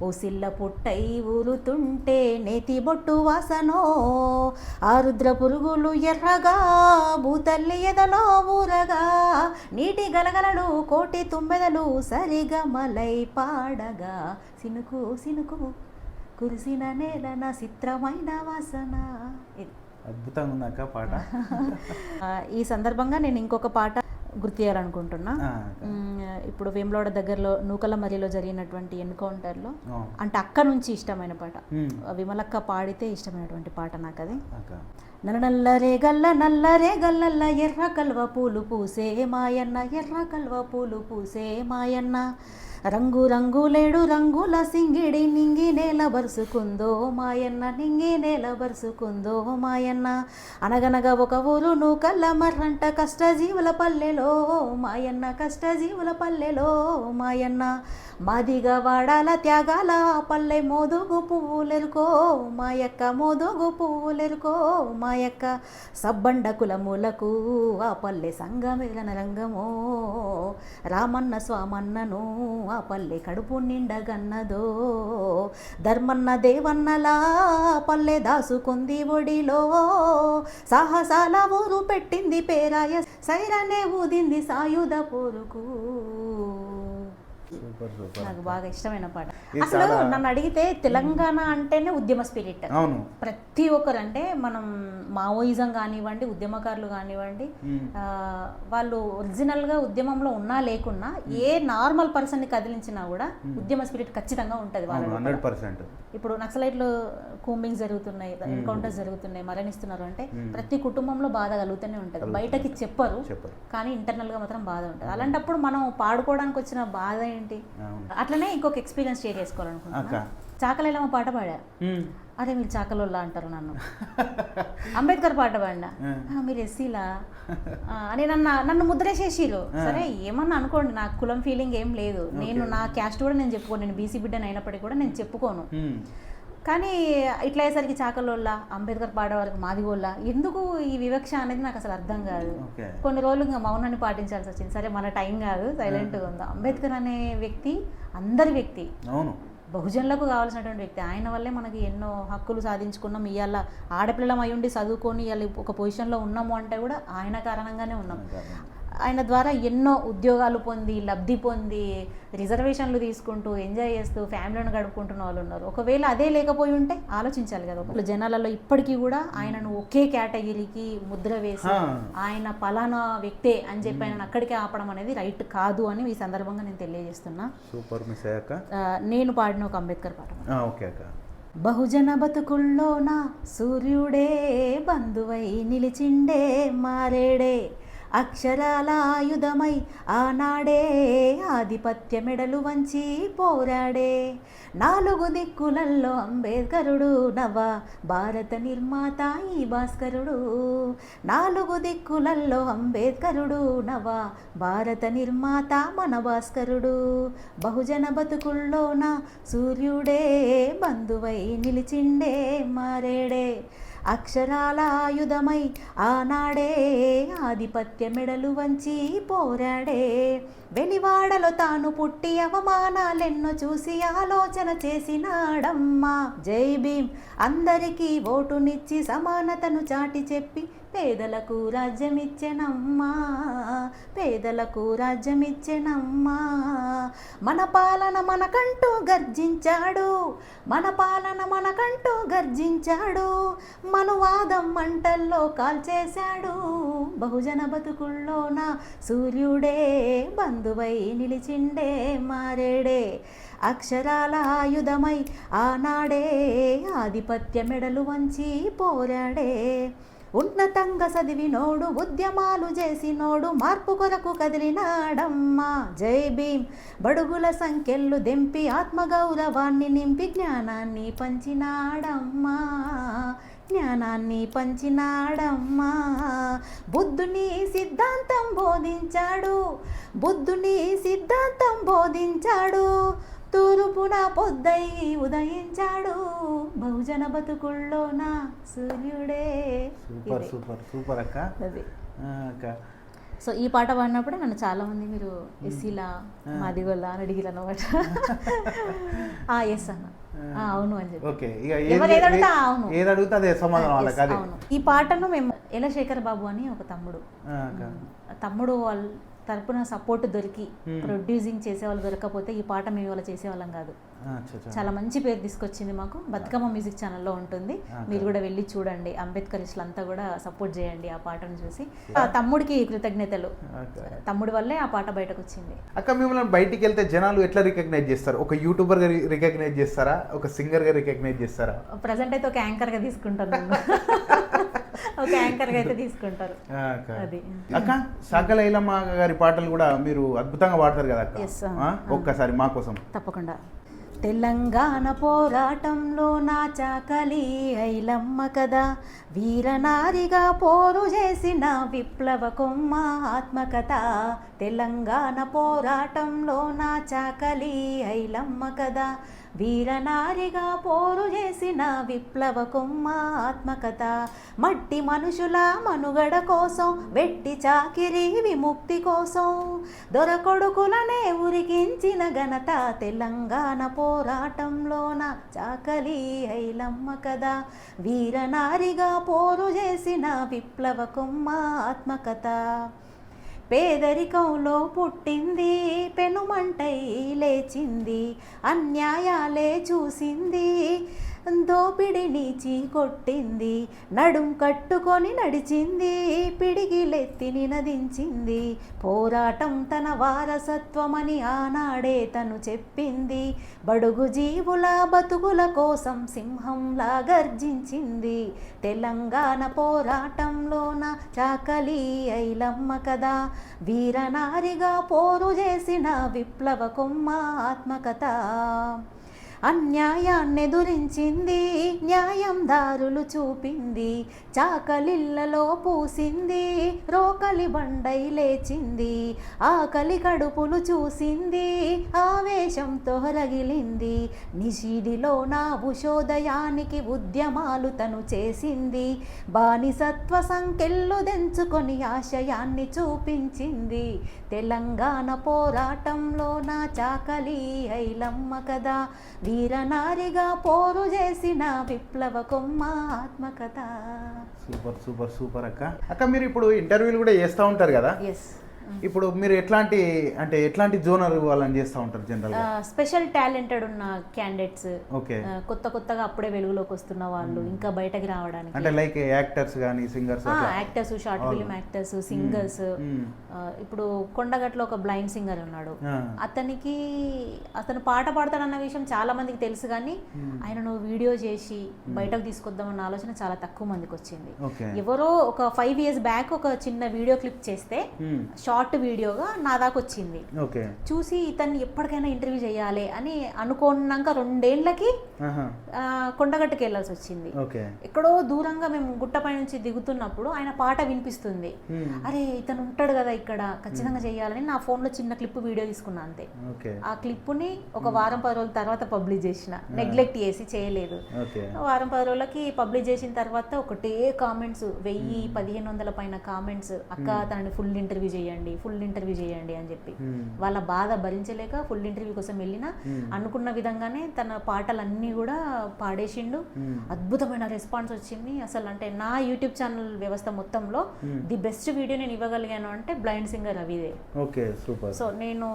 ఓ సిల్ల పుట్టై ఊరుతుంటే నేతి బొట్టు వాసనో, ఆ రుద్ర పురుగులు ఎర్రగా భూతల్లి ఎదలో ఊరగా, నీటి గలగలడు కోటి తుమ్మెదలు సరిగా మలై పాడగా, సినుకు సినుకు కురిసిన నేలన చిత్రమైన వాసన. అద్భుతంగా ఉందాక పాట. ఈ సందర్భంగా నేను ఇంకొక పాట గుర్తు చేయాలనుకుంటున్నా. ఇప్పుడు వేములవాడ దగ్గరలో నూకలమర్రిలో జరిగినటువంటి ఎన్కౌంటర్లో అంటే అక్క నుంచి ఇష్టమైన పాట, విమలక్క పాడితే ఇష్టమైనటువంటి పాట నాకు అది. నల్లరే గల్ల ఎర్ర కల్వ పూలు పూసే మాయన్న, ఎర్ర కల్వ పూలు పూసే మాయన్న, రంగు రంగులేడు రంగుల సింగిడి నింగి నేల బరుసుకుందో మాయన్న, నింగి నేల బరుసుకుందో మాయన్న, అనగనగా ఒక ఊరు నూకల్ల మర్రంట కష్టజీవుల పల్లెలో మాయన్న, కష్టజీవుల పల్లెలో మాయన్న, మాదిగా వాడాల త్యాగాల పల్లె మోదుగు పువ్వులెరుకో మాయక్క, మోదుగు పువ్వులెరుకో మాయక్క, సబ్బండ కులములకు ఆ పల్లె సంగమేళన రంగమో, రామన్న స్వామన్నను ఆ పల్లె కడుపు నిండగన్నదో, ధర్మన్న దేవన్నలా పల్లె దాసుకుంది ఒడిలో, సాహసాల ఊరు పెట్టింది పేరాయ, సైరనే ఊదింది సాయుధ పోరుకు. నాకు బాగా ఇష్టమైన పాట. అసలు నన్ను అడిగితే తెలంగాణ అంటేనే ఉద్యమ స్పిరిట్. ప్రతి ఒక్కరు అంటే మనం మావోయిజం కానివ్వండి, ఉద్యమకారులు కానివ్వండి, వాళ్ళు ఒరిజినల్ గా ఉద్యమంలో ఉన్నా లేకున్నా ఏ నార్మల్ పర్సన్ ని కదిలించినా కూడా ఉద్యమ స్పిరిట్ ఖచ్చితంగా ఉంటది వాళ్ళలో. ఇప్పుడు నక్సలైట్లు కూంబింగ్ జరుగుతున్నాయి, ఎన్కౌంటర్స్ జరుగుతున్నాయి, మరణిస్తున్నారు అంటే ప్రతి కుటుంబంలో బాధ కలుగుతూనే ఉంటది. బయటకి చెప్పరు కానీ ఇంటర్నల్ గా మాత్రం బాధ ఉంటుంది. అలాంటప్పుడు మనం పాడుకోవడానికి వచ్చిన బాధ ఏంటి? అట్లనే ఇంకొక ఎక్స్పీరియన్స్ షేర్ చేసుకోవాలనుకుంటున్నా. చాకలేలమ్మ పాట పాడా, అరే మీరు చాకలోల్లా అంటారు నన్ను. అంబేద్కర్ పాట పాడినా, మీరు ఎస్సీలా అని నన్ను ముద్రేసేసిరు. సరే ఏమన్నా అనుకోండి, నాకు కులం ఫీలింగ్ ఏం లేదు, నేను నా క్యాస్ట్ కూడా నేను చెప్పుకోను, నేను బీసీ బిడ్డని అయినప్పటికీ కూడా నేను చెప్పుకోను. కానీ ఇట్లా అయ్యేసరికి చాకలోల్లా, అంబేద్కర్ పాడేవారికి మాదిగోళ్ళ, ఎందుకు ఈ వివక్ష అనేది నాకు అసలు అర్థం కాదు. కొన్ని రోజులు ఇంకా మౌనాన్ని పాటించాల్సి వచ్చింది. సరే మన టైం కాదు, సైలెంట్గా ఉందా. అంబేద్కర్ అనే వ్యక్తి అందరి వ్యక్తి, బహుజనులకు కావాల్సినటువంటి వ్యక్తి. ఆయన వల్లే మనకి ఎన్నో హక్కులు సాధించుకున్నాం. ఇవాళ ఆడపిల్లలం అయ్యుండి చదువుకొని ఇవాళ ఒక పొజిషన్లో ఉన్నాము అంటే కూడా ఆయన కారణంగానే ఉన్నాం. ఆయన ద్వారా ఎన్నో ఉద్యోగాలు పొంది లబ్ధి పొంది రిజర్వేషన్లు తీసుకుంటూ ఎంజాయ్ చేస్తూ ఫ్యామిలీని గడుపుకుంటున్న వాళ్ళు ఉన్నారు. ఒకవేళ అదే లేకపోయి ఉంటే ఆలోచించాలి కదా. ఒకళ్ళు జనాలలో ఇప్పటికీ కూడా ఆయనను ఒకే కేటగిరీకి ముద్ర వేసి ఆయన పలానా వ్యక్తే అని చెప్పి ఆయన అక్కడికే ఆపడం అనేది రైట్ కాదు అని ఈ సందర్భంగా నేను తెలియజేస్తున్నా. సూపర్ మిస్ అయ్యాక నేను పాడిన ఒక అంబేద్కర్ పాట. ఓకే అక్క. బహుజన బతుకుల్లోన సూర్యుడే బంధువై నిలిచిండే మారేడే అక్షరాల ఆయుధమై ఆనాడే ఆధిపత్య మెడలు వంచి పోరాడే నాలుగు దిక్కులల్లో అంబేద్కరుడు నవ భారత నిర్మాత ఈ భాస్కరుడు నాలుగు దిక్కులల్లో అంబేద్కరుడు నవ భారత నిర్మాత మన భాస్కరుడు బహుజన బతుకుల్లోన సూర్యుడే బంధువై నిలిచిండే మారేడే అక్షరాల ఆయుధమై ఆనాడే ఆధిపత్య మెడలు వంచి పోరాడే వెలివాడలో తాను పుట్టి అవమానాలెన్నో చూసి ఆలోచన చేసినాడమ్మా జై భీమ్ అందరికీ ఓటునిచ్చి సమానతను చాటి చెప్పి పేదలకు రాజ్యమిచ్చెనమ్మా పేదలకు రాజ్యమిచ్చెనమ్మా మన పాలన మనకంటూ గర్జించాడు మన పాలన మనకంటూ గర్జించాడు మనువాదం మంటల్లో కాల్చేశాడు బహుజన బతుకుల్లోన సూర్యుడే బంధువై నిలిచిండే మారేడే అక్షరాల ఆయుధమై ఆనాడే ఆధిపత్య మెడలు వంచి పోరాడే ఉన్నతంగా చదివినోడు ఉద్యమాలు చేసినోడు మార్పు కొరకు కదిలినాడమ్మా జై భీమ్ బడుగుల సంఖ్యలు దెంపి ఆత్మగౌరవాన్ని నింపి జ్ఞానాన్ని పంచినాడమ్మా జ్ఞానాన్ని పంచినాడమ్మా బుద్ధుని సిద్ధాంతం బోధించాడు బుద్ధుని సిద్ధాంతం బోధించాడు తూర్పున పొద్దై ఉదయించాడు బహుజన బతుకుల్లోన సూర్యుడే. సూపర్ సూపర్ సూపర్ అక్క. అది అక్క. సో ఈ పాట పాడినప్పుడు నన్ను చాలా మంది మీరు ఎస్సీలా మాదిగోళ్ళ అని అడిగిరు అన్నమాట. ఎస్ అన్న అవును అని చెప్పి అవును ఏది అడిగితే అదే సమాధానం వాళ్ళకి. అవును ఈ పాటను మేము ఎలశేఖర్ బాబు అని ఒక తమ్ముడు వాళ్ళ తరపున సపోర్ట్ దొరికి ప్రొడ్యూసింగ్ చేసేవాళ్ళు దొరకకపోతే ఈ పాట మేము ఇవాళ చేసేవాళ్ళం కాదు. చాలా మంచి పేరు తీసుకొచ్చింది మాకు. బతుకమ్మ మ్యూజిక్ ఛానల్లో ఉంటుంది, మీరు కూడా వెళ్ళి చూడండి. అంబేద్కరిస్టులంతా కూడా సపోర్ట్ చేయండి ఆ పాటను చూసి. ఆ తమ్ముడికి కృతజ్ఞతలు, తమ్ముడి వల్లే ఆ పాట బయటకు వచ్చింది. అక్క మిమ్మల్ని బయటికి వెళ్తే జనాలు ఎట్లా రికగ్నైజ్ చేస్తారు? ఒక యూట్యూబర్ గా రికగ్నైజ్ చేస్తారా, ఒక సింగర్ గా రికగ్నైజ్ చేస్తారా? ప్రజెంట్ అయితే ఒక యాంకర్ గా తీసుకుంటారు, ఒక యాంకర్ గా అయితే తీసుకుంటారు. అది అక్క సాకల ఐలమ్మ గారి పాటలు కూడా మీరు అద్భుతంగా పాడతారు కదా అక్క, ఒక్కసారి మా కోసం. తప్పకుండా. తెలంగాణ పోరాటంలో నా చాకలి ఐలమ్మ కదా, వీరనారిగా పోరు చేసిన విప్లవ కొమ్మ ఆత్మకథ. తెలంగాణ పోరాటంలో నా చాకలి ఐలమ్మ కదా, వీరనారిగా పోరు చేసిన విప్లవ కొమ్మ ఆత్మకథ. మట్టి మనుషుల మనుగడ కోసం, వెట్టి చాకిరి విముక్తి కోసం, దొరకొడుకులనే ఉరికించిన ఘనత తెలంగాణ పోరాటంలోన చాకలి ఐలమ్మ కదా, వీరనారిగా పోరు చేసిన విప్లవ కొమ్మ ఆత్మకథ. పేదరికంలో పుట్టింది, పెనుమంటై లేచింది, అన్యాయాలే చూసింది, దోపిడిని చీకొట్టింది, నడుం కట్టుకొని నడిచింది, పిడిగిలెత్తి నినదించింది. పోరాటం తన వారసత్వమని ఆనాడే తను చెప్పింది, బడుగు జీవుల బతుకుల కోసం సింహంలా గర్జించింది. తెలంగాణ పోరాటంలోన చాకలి ఐలమ్మ కదా, వీరనారిగా పోరు చేసిన విప్లవ కొమ్మ ఆత్మకథ. అన్యాయాన్నెదురించింది, న్యాయం దారులు చూపింది, చాకలిళ్లలో పూసింది, రోకలి బండై లేచింది, ఆకలి కడుపులు చూసింది, ఆవేశంతో రగిలింది. నిషీదిలో నా ఉషోదయానికి ఉద్యమాలు తను చేసింది, బానిసత్వ సంకెళ్ళు దెంచుకొని ఆశయాన్ని చూపించింది. తెలంగాణ పోరాటంలో నా చాకలి ఐలమ్మ కదా, వీరనారిగా పోరు చేసిన విప్లవ కొమ్మ ఆత్మకథ. సూపర్ సూపర్ సూపర్ అక్క. అక్క మీరు ఇప్పుడు ఇంటర్వ్యూలు కూడా చేస్తూ ఉంటారు కదా, ఇప్పుడు మీరు ఎట్లాంటి జోనర్ వాళ్ళని చేస్తూ ఉంటారు జనరల్గా? స్పెషల్ టాలెంటెడ్ ఉన్న క్యాండిడేట్స్, ఓకే, కొత్తగా అప్పుడే వెలుగులోకి వస్తున్న వాళ్ళు, ఇంకా బయటకి రావడానికి, అంటే లైక్ యాక్టర్స్ కానీ singers, actors, short film actors, singers. ఇప్పుడు కొండగట్లో ఒక బ్లైండ్ సింగర్ ఉన్నాడు, అతను పాట పాడతాడన్న విషయం చాలా మందికి తెలుసు, కానీ ఆయనను వీడియో చేసి బయటకు తీసుకొద్దామన్న ఆలోచన చాలా తక్కువ మందికి వచ్చింది. ఎవరో ఒక 5 years బ్యాక్ ఒక చిన్న వీడియో క్లిప్ చేస్తే షార్ట్ వీడియోగా నా దాకా వచ్చింది. చూసి ఇతన్ని ఎప్పటికైనా ఇంటర్వ్యూ చేయాలి అని అనుకున్నాక 2 ఏళ్లకి కొండగట్టుకు వెళ్ళాల్సి వచ్చింది. ఎక్కడో దూరంగా మేము గుట్టపై నుంచి దిగుతున్నప్పుడు ఆయన పాట వినిపిస్తుంది. అరే ఇతను ఉంటాడు కదా ఇక్కడ, ఖచ్చితంగా చేయాలని నా ఫోన్ లో చిన్న క్లిప్ వీడియో తీసుకున్నా అంతే. ఆ క్లిప్ ని ఒక వారం 10 రోజుల తర్వాత పబ్లిష్ చేసిన, నెగ్లెక్ట్ చేసి చేయలేదు. వారం 10 రోజులకి పబ్లిష్ చేసిన తర్వాత ఒకటే కామెంట్స్, 1000-1500 పైన కామెంట్స్, అక్క తనని ఫుల్ ఇంటర్వ్యూ చేయండి అని చెప్పి. వాళ్ళ బాధ భరించలేక ఫుల్ ఇంటర్వ్యూ కోసం వెళ్ళిన, అనుకున్న విధంగానే తన పాటలన్నీ కూడా పాడేసిండు. అద్భుతమైన రెస్పాన్స్ వచ్చింది. అసలు అంటే నా యూట్యూబ్ ఛానల్ వ్యవస్థ మొత్తంలో ది బెస్ట్ వీడియో నేను ఇవ్వగలిగాను అంటే బ్లైండ్ సింగర్ రవిదే. సో నేను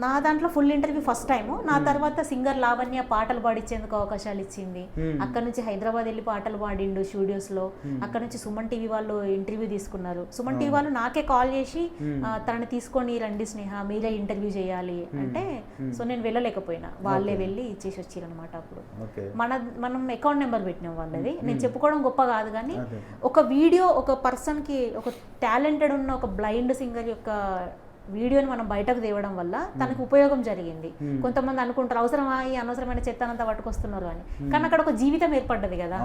నా దాంట్లో ఫుల్ ఇంటర్వ్యూ ఫస్ట్ టైం. నా తర్వాత సింగర్ లావణ్య పాటలు పాడించేందుకు అవకాశాలు ఇచ్చింది. అక్కడ నుంచి హైదరాబాద్ వెళ్ళి పాటలు పాడిండు స్టూడియోస్ లో. అక్కడ నుంచి సుమన్ టీవీ వాళ్ళు ఇంటర్వ్యూ తీసుకున్నారు. సుమన్ టీవీ వాళ్ళు నాకే కాల్ చేసి తనని తీసుకొని రండి స్నేహ, మీరే ఇంటర్వ్యూ చేయాలి అంటే, సో నేను వెళ్ళలేకపోయినా, వాళ్ళే వెళ్ళి ఇచ్చేసి వచ్చారు అనమాట. అప్పుడు మనం అకౌంట్ నెంబర్ పెట్టినాం వాళ్ళది. నేను చెప్పుకోవడం గొప్ప కాదు, కానీ ఒక వీడియో ఒక పర్సన్ కి, ఒక టాలెంటెడ్ ఉన్న ఒక బ్లైండ్ సింగర్ యొక్క వీడియోని మనం బయటకు తేవడం వల్ల తనకు ఉపయోగం జరిగింది. కొంతమంది అనుకుంటారు అవసరమా ఈ అనవసరమైన చెత్తనంతా పట్టుకొస్తున్నారు అని, కానీ అక్కడ ఒక జీవితం ఏర్పడ్డది కదా,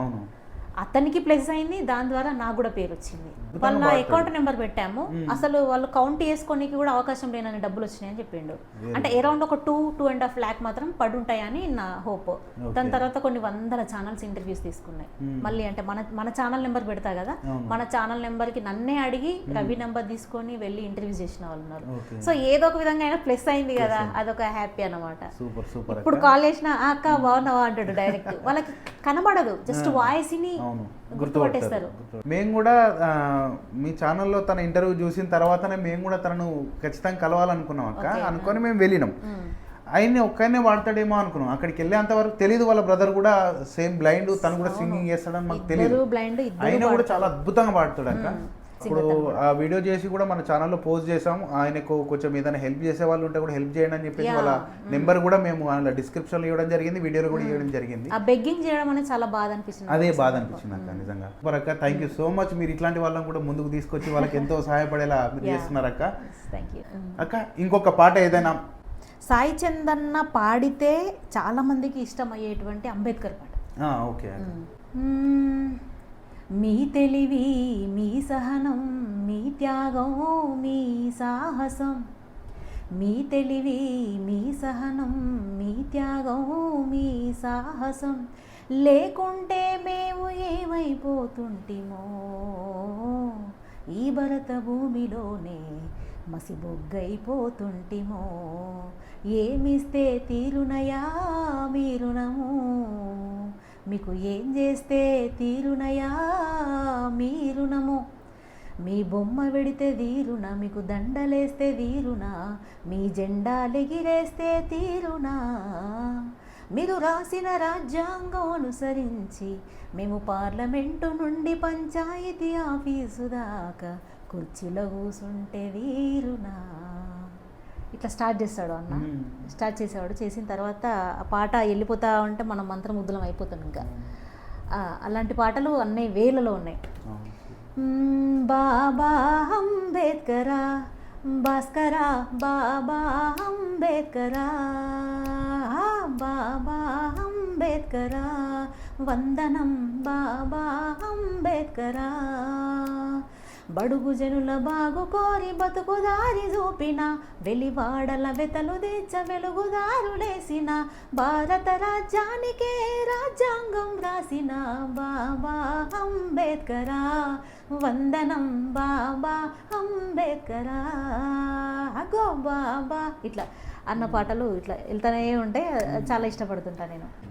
అతనికి ప్లస్ అయింది, దాని ద్వారా నాకు కూడా పేరు వచ్చింది. వాళ్ళ అకౌంట్ నెంబర్ పెట్టాము, అసలు వాళ్ళు కౌంట్ చేసుకోనికి కూడా అవకాశం లేనని డబ్బులు వచ్చినాయని చెప్పిండు. అంటే అరౌండ్ ఒక 2-2.5 lakh మాత్రం పడుంటాయని నా హోప్. దాని తర్వాత కొన్ని 100 ఛానల్స్ ఇంటర్వ్యూస్ తీసుకున్నాయి. మళ్ళీ అంటే మన ఛానల్ నెంబర్ పెడతా కదా, మన ఛానల్ నెంబర్ కి నన్నే అడిగి రవి నెంబర్ తీసుకొని వెళ్ళి ఇంటర్వ్యూస్ చేసిన వాళ్ళు ఉన్నారు. సో ఏదో ఒక విధంగా అయినా ప్లస్ అయింది కదా, అదొక హ్యాపీ అనమాట. ఇప్పుడు కాల్ చేసిన అక్క బాగున్నావా అంటాడు డైరెక్ట్. వాళ్ళకి కనబడదు, జస్ట్ వాయిస్ ని గుర్తుపట్టేస్తారు. మేము కూడా మీ ఛానల్లో తన ఇంటర్వ్యూ చూసిన తర్వాతనే మేము కూడా తనను ఖచ్చితంగా కలవాలనుకున్నాం అక్క. అనుకొని మేము వెళ్ళినాం. ఆయన్ని ఒక్కనే వాడతాడేమో అనుకున్నాం. అక్కడికి వెళ్ళేంత వరకు తెలియదు వాళ్ళ బ్రదర్ కూడా సేమ్ బ్లైండ్, తను కూడా సింగింగ్ చేస్తాడని మాకు తెలియదు. ఆయన కూడా చాలా అద్భుతంగా పాడతాడు అక్క. ఇప్పుడు ఆ వీడియో చేసి కూడా మన ఛానల్లో పోస్ట్ చేసాము. ఆయనకు కొంచెం ఏదైనా హెల్ప్ చేసే వాళ్ళు ఉంటే కూడా హెల్ప్ చేయండి అని చెప్పేసి వాళ్ళ నెంబర్ కూడా మేము డిస్క్రిప్షన్ లో ఇవ్వడం జరిగింది, వీడియోలో కూడా ఇవ్వడం జరిగింది. చాలా బాధ అనిపిస్తుంది. అదే బాధ అనిపించింది అక్క నిజంగా. అక్క థ్యాంక్ యూ సో మచ్. మీరు ఇట్లాంటి వాళ్ళని కూడా ముందుకు తీసుకొచ్చి వాళ్ళకి ఎంతో సహాయపడేలా మీరు చేస్తున్నారు అక్క. అక్క ఇంకొక పాట ఏదైనా సాయి చందన్న పాడితే చాలా మందికి ఇష్టమయ్యేటువంటి అంబేద్కర్ పాట. ఓకే. మీ తెలివి, మీ సహనం, మీ త్యాగం, మీ సాహసం. మీ తెలివి, మీ సహనం, మీ త్యాగం, మీ సాహసం లేకుంటే మేము ఏమైపోతుంటిమో, ఈ భరత భూమిలోనే మసిబొగ్గైపోతుంటిమో. ఏమిస్తే తీరునయా మీ రుణము, మీకు ఏం చేస్తే తీరునయా మీ రుణము. మీ బొమ్మ వెడితే తీరునా, మీకు దండలేస్తే తీరునా, మీ జెండాలెగిరేస్తే తీరునా. మీరు రాసిన రాజ్యాంగం అనుసరించి మేము పార్లమెంటు నుండి పంచాయతీ ఆఫీసు దాకా కుర్చీలో కూసుంటే తీరునా. ఇట్లా స్టార్ట్ చేస్తాడు అన్న. స్టార్ట్ చేసేవాడు. చేసిన తర్వాత ఆ పాట వెళ్ళిపోతా ఉంటే మనం మంత్రముగ్ధులం అయిపోతాం. ఇంకా అలాంటి పాటలు అన్నీ వేలలో ఉన్నాయి. బాబా అంబేద్కరా భాస్కరా, బాబా అంబేద్కరా, బాబా అంబేద్కరా వందనం, బాబా అంబేద్కరా. బడుగు జనుల బాగు కోరి బతుకుదారి చూపిన, వెలివాడల వెతలు తెచ్చ వెలుగుదారులేసిన, భారత రాజ్యానికే రాజ్యాంగం రాసిన బాబా అంబేద్కరా వందనం, బాబా అంబేద్కరా. అగో బాబా. ఇట్లా అన్న పాటలు ఇట్లా వెళ్తానే ఉంటే చాలా ఇష్టపడుతుంటా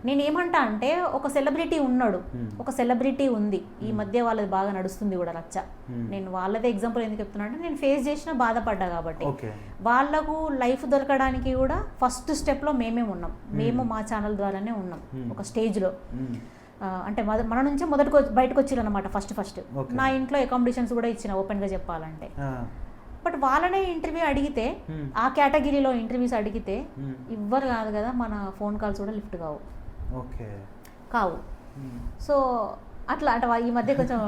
నేను ఏమంటా అంటే ఒక సెలబ్రిటీ ఉన్నాడు, ఒక సెలబ్రిటీ ఉంది, ఈ మధ్య వాళ్ళది బాగా నడుస్తుంది కూడా రచ్చ. నేను వాళ్ళదే ఎగ్జాంపుల్ ఎందుకు చెప్తున్నా అంటే నేను ఫేస్ చేసిన బాధపడ్డా కాబట్టి. వాళ్ళకు లైఫ్ దొరకడానికి కూడా ఫస్ట్ స్టెప్లో మేమే ఉన్నాం, మేము మా ఛానల్ ద్వారానే ఉన్నాం ఒక స్టేజ్లో. అంటే మన నుంచే బయటకు వచ్చిరు అనమాట ఫస్ట్. నా ఇంట్లో అకామిడేషన్స్ కూడా ఇచ్చిన ఓపెన్గా చెప్పాలంటే. బట్ వాళ్ళనే ఇంటర్వ్యూ అడిగితే, ఆ కేటగిరీలో ఇంటర్వ్యూస్ అడిగితే ఇవ్వరు కాదు కదా, మన ఫోన్ కాల్స్ కూడా లిఫ్ట్ కావు. సో అట్లా అంటే ఈ మధ్య కొంచెం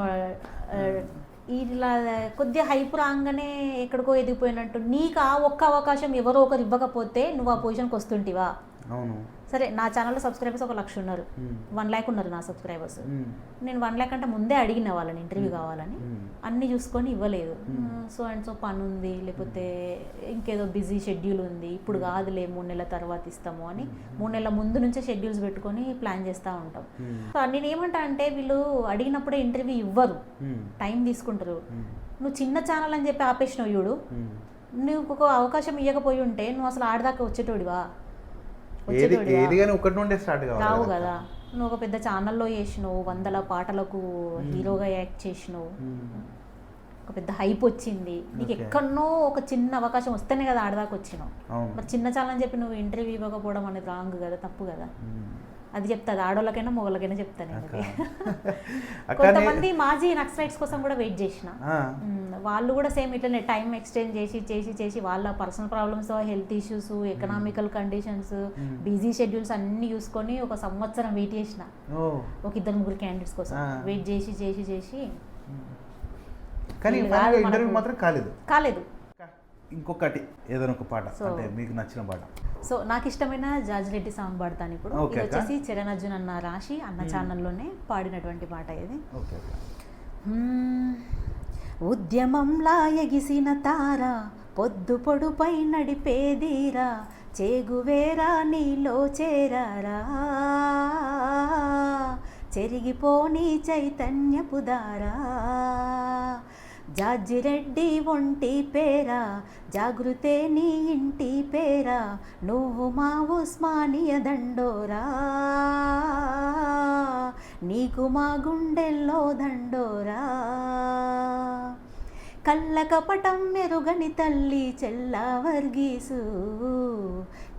ఇలా కొద్దిగా హైప్ రాగానే ఎక్కడికో ఎదిగిపోయినట్టు. నీకు ఆ ఒక్క అవకాశం ఎవరో ఒకరు ఇవ్వకపోతే నువ్వు ఆ పొజిషన్కి వస్తుంటివా? అవును. సరే, నా ఛానల్లో సబ్స్క్రైబర్స్ 1,00,000 ఉన్నారు, 1,00,000 ఉన్నారు నా సబ్స్క్రైబర్స్. నేను 1,00,000 అంటే ముందే అడిగిన వాళ్ళని ఇంటర్వ్యూ కావాలని, అన్నీ చూసుకొని ఇవ్వలేదు. సో అండ్ సో పని ఉంది, లేకపోతే ఇంకేదో బిజీ షెడ్యూల్ ఉంది, ఇప్పుడు కాదులే 3 నెలల తర్వాత ఇస్తాము అని 3 నెలల ముందు నుంచే షెడ్యూల్స్ పెట్టుకొని ప్లాన్ చేస్తూ ఉంటాం. సో నేను ఏమంటా అంటే వీళ్ళు అడిగినప్పుడే ఇంటర్వ్యూ ఇవ్వరు, టైం తీసుకుంటారు. నువ్వు చిన్న ఛానల్ అని చెప్పి ఆపేసినావు చూడు, నువ్వు ఒక అవకాశం ఇవ్వకపోయి ఉంటే నువ్వు అసలు ఆడదాకా వచ్చేటోడివా? రావు కదా. నువ్వు ఒక పెద్ద ఛానల్లో చేసినావు, 100 పాటలకు హీరోగా యాక్ట్ చేసినావు, ఒక పెద్ద హైప్ వచ్చింది, నీకు ఎక్కడనో ఒక చిన్న అవకాశం వస్తేనే కదా ఆడదాకా వచ్చినావు. మరి చిన్న ఛానల్ అని చెప్పి నువ్వు ఇంటర్వ్యూ ఇవ్వకపోవడం అనేది రాంగ్ కదా, తప్పు కదా. అది చెప్తాది ఆడోళ్ళకైనా మొగోళ్ళకైనా చెప్తాను. కొంతమంది మాజీ నక్సలైట్స్ కోసం కూడా వెయిట్ చేసిన, వాళ్ళు కూడా సేమ్ ఇట్లనే టైం ఎక్స్టెండ్ చేసి వాళ్ళ personal problems, health issues, economical conditions, busy schedules అన్ని చూసుకొని 1 సంవత్సరం వెయిట్ చేసిన ఒక 2-3 క్యాండిడేట్స్ కోసం వెయిట్ చేసి కానీ మాత్రం కాలేదు. ఇంకొకటి ఏదైనా ఒక పాట అంటే మీకు నచ్చిన పాట. సో నాకు ఇష్టమైన జార్జ్ రెడ్డి సాంగ్ పాడతాను ఇప్పుడు. ఇది వచ్చేసి చరణ్ అర్జున్ అన్న రాశి అన్న ఛానల్లోనే పాడినటువంటి పాట ఇది. ఉద్యమంలా ఎగిసిన తార, పొద్దు పొడుపై నడిపేదీరా, చేగువేరా నీలో చేరారా, చెరిగిపోని చైతన్యపు దారా, జార్జిరెడ్డి ఒంటి పేరా, జాగృతే నీ ఇంటి పేరా, నువ్వు మా ఉస్మానియా దండోరా, నీకు మా గుండెల్లో దండోరా, కళ్ళ కపటం మెరుగని తల్లి చెల్లా వర్గీసు,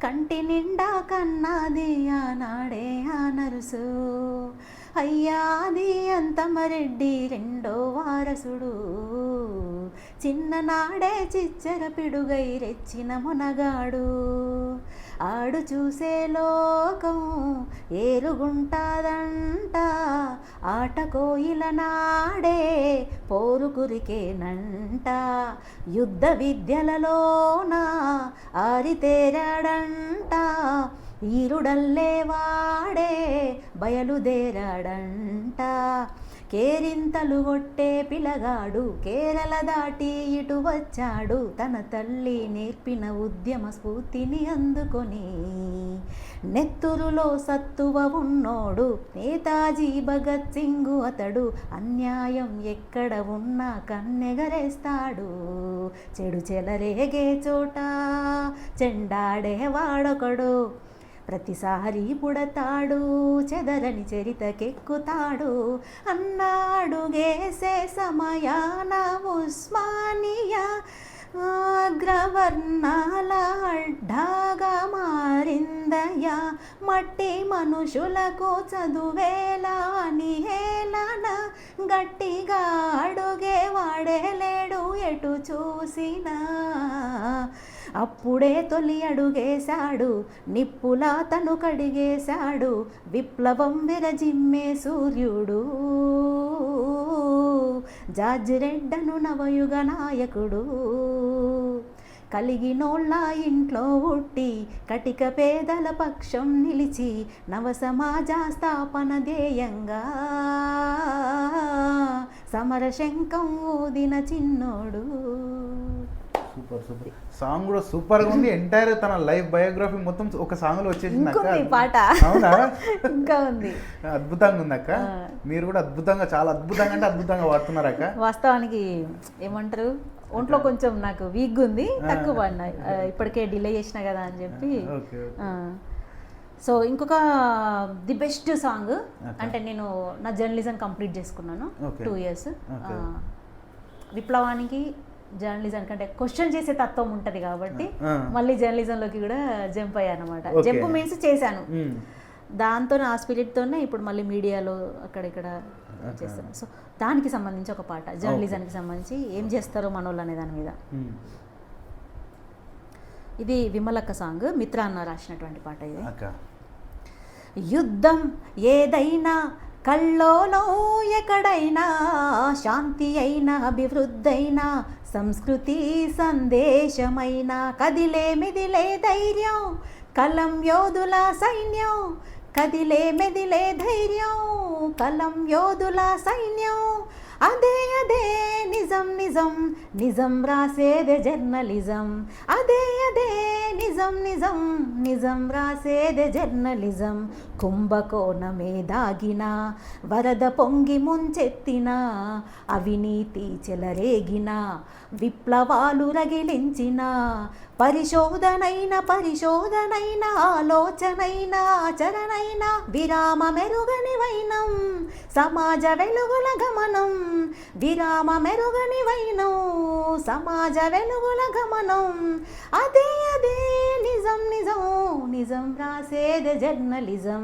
కంటి నిండా కన్నాది ఆనాడే ఆ నరుసు, అయ్యాది అంతమరెడ్డి 2వ వారసుడు, చిన్ననాడే చిచ్చర పిడుగై రెచ్చిన మునగాడు, ఆడు చూసే లోకం ఏరుగుంటాదంట, ఆట కోయిల నాడే పోరు కురికేనంట, యుద్ధ విద్యలలోన ఆరితేరాడంట, ఈరుడల్లే వాడే బయలుదేరాడంట, కేరింతలు కొట్టే పిలగాడు కేరళ దాటి ఇటు వచ్చాడు, తన తల్లి నేర్పిన ఉద్యమ స్ఫూర్తిని అందుకొని, నెత్తురులో సత్తువ ఉన్నోడు నేతాజీ భగత్ సింగ్ అతడు, అన్యాయం ఎక్కడ ఉన్నా కన్నెగరేస్తాడు, చెడు చెలరేగే చోట చెండాడే వాడొకడు, ప్రతిసారి పుడతాడు చెదరని చరితకెక్కుతాడు, అన్నాడుగేసే సమయాన ఉస్మానియా అగ్రవర్ణాల అడ్డాగా మారిందయ్యా, మట్టి మనుషులకు చదువేలా అని హేళన, గట్టిగా అడుగే వాడే లేడు ఎటు చూసినా, అప్పుడే తొలి అడుగేశాడు నిప్పులా తను కడిగేశాడు, విప్లవం విరజిమ్మే సూర్యుడు, జార్జ్ రెడ్డను నవయుగ నాయకుడు, కలిగినోళ్ళ ఇంట్లో ఉట్టి కటిక పేదల పక్షం నిలిచి, నవ సమాజ స్థాపన ధ్యేయంగా సమర శంఖం ఊదిన చిన్నోడు. సూపర్ సాంగ్ కూడా సూపర్ గా ఉంది. ఎంటైర్ తన లైఫ్ బయోగ్రఫీ మొత్తం ఒక సాంగ్ లో వచ్చేసింది అక్క. పాట అవునా? ఇంకా ఉంది. అద్భుతంగా ఉంది అక్క. మీరు కూడా అద్భుతంగా, చాలా అద్భుతంగా అంటే అద్భుతంగా వాడుతున్నారు అక్క. వాస్తవానికి ఏమంటారు, ఒంట్లో కొంచెం నాకు వీక్గా ఉంది, తక్కువ పాడినా. ఇప్పటికే డిలే చేసిన కదా అని చెప్పి. సో ఇంకొక ది బెస్ట్ సాంగ్ అంటే నేను నా జర్నలిజం కంప్లీట్ చేసుకున్నాను 2 years. విప్లవానికి జర్నలిజం కంటే క్వశ్చన్ చేసే తత్వం ఉంటుంది కాబట్టి మళ్ళీ జర్నలిజంలోకి కూడా జంప్ అయ్యాను అనమాట. జంప్ మీన్స్ చేశాను, దాంతో ఆ స్పిరిట్తోనే ఇప్పుడు మళ్ళీ మీడియాలో అక్కడిక్కడ చేస్తాను. సో దానికి సంబంధించి ఒక పాట, జర్నలిజానికి సంబంధించి ఏం చేస్తారో మనోళ్ళు అనే దాని మీద. ఇది విమలక్క సాంగ్, మిత్ర అన్న రాసినటువంటి పాట ఇది. యుద్ధం ఏదైనా కల్లోనో ఎక్కడైనా, శాంతి అయినా అభివృద్ధైనా, సంస్కృతి సందేశమైన, కదిలే మెదిలే ధైర్యం కలం యోధుల సైన్యం, కదిలే మెదిలే ధైర్యం కలం యోధుల సైన్యం, అదే అదే నిజం నిజం నిజం రాసేదే జర్నలిజం, అదే అదే నిజం నిజం నిజం రాసేదే జర్నలిజం, కుంభకోణమే దాగిన వరద పొంగి ముంచెత్తిన, అవినీతి చెలరేగిన విప్లవాలు రగిలించిన, పరిశోధనైన ఆలోచనైన ఆచరణైన, విరామ మెరుగని వైనం సమాజ వెలుగుల గమనం, విరామ మెరుగని వైనం సమాజ వెలుగుల గమనం, అదే అదే నిజం నిజం నిజం రాసేదే జర్నలిజం,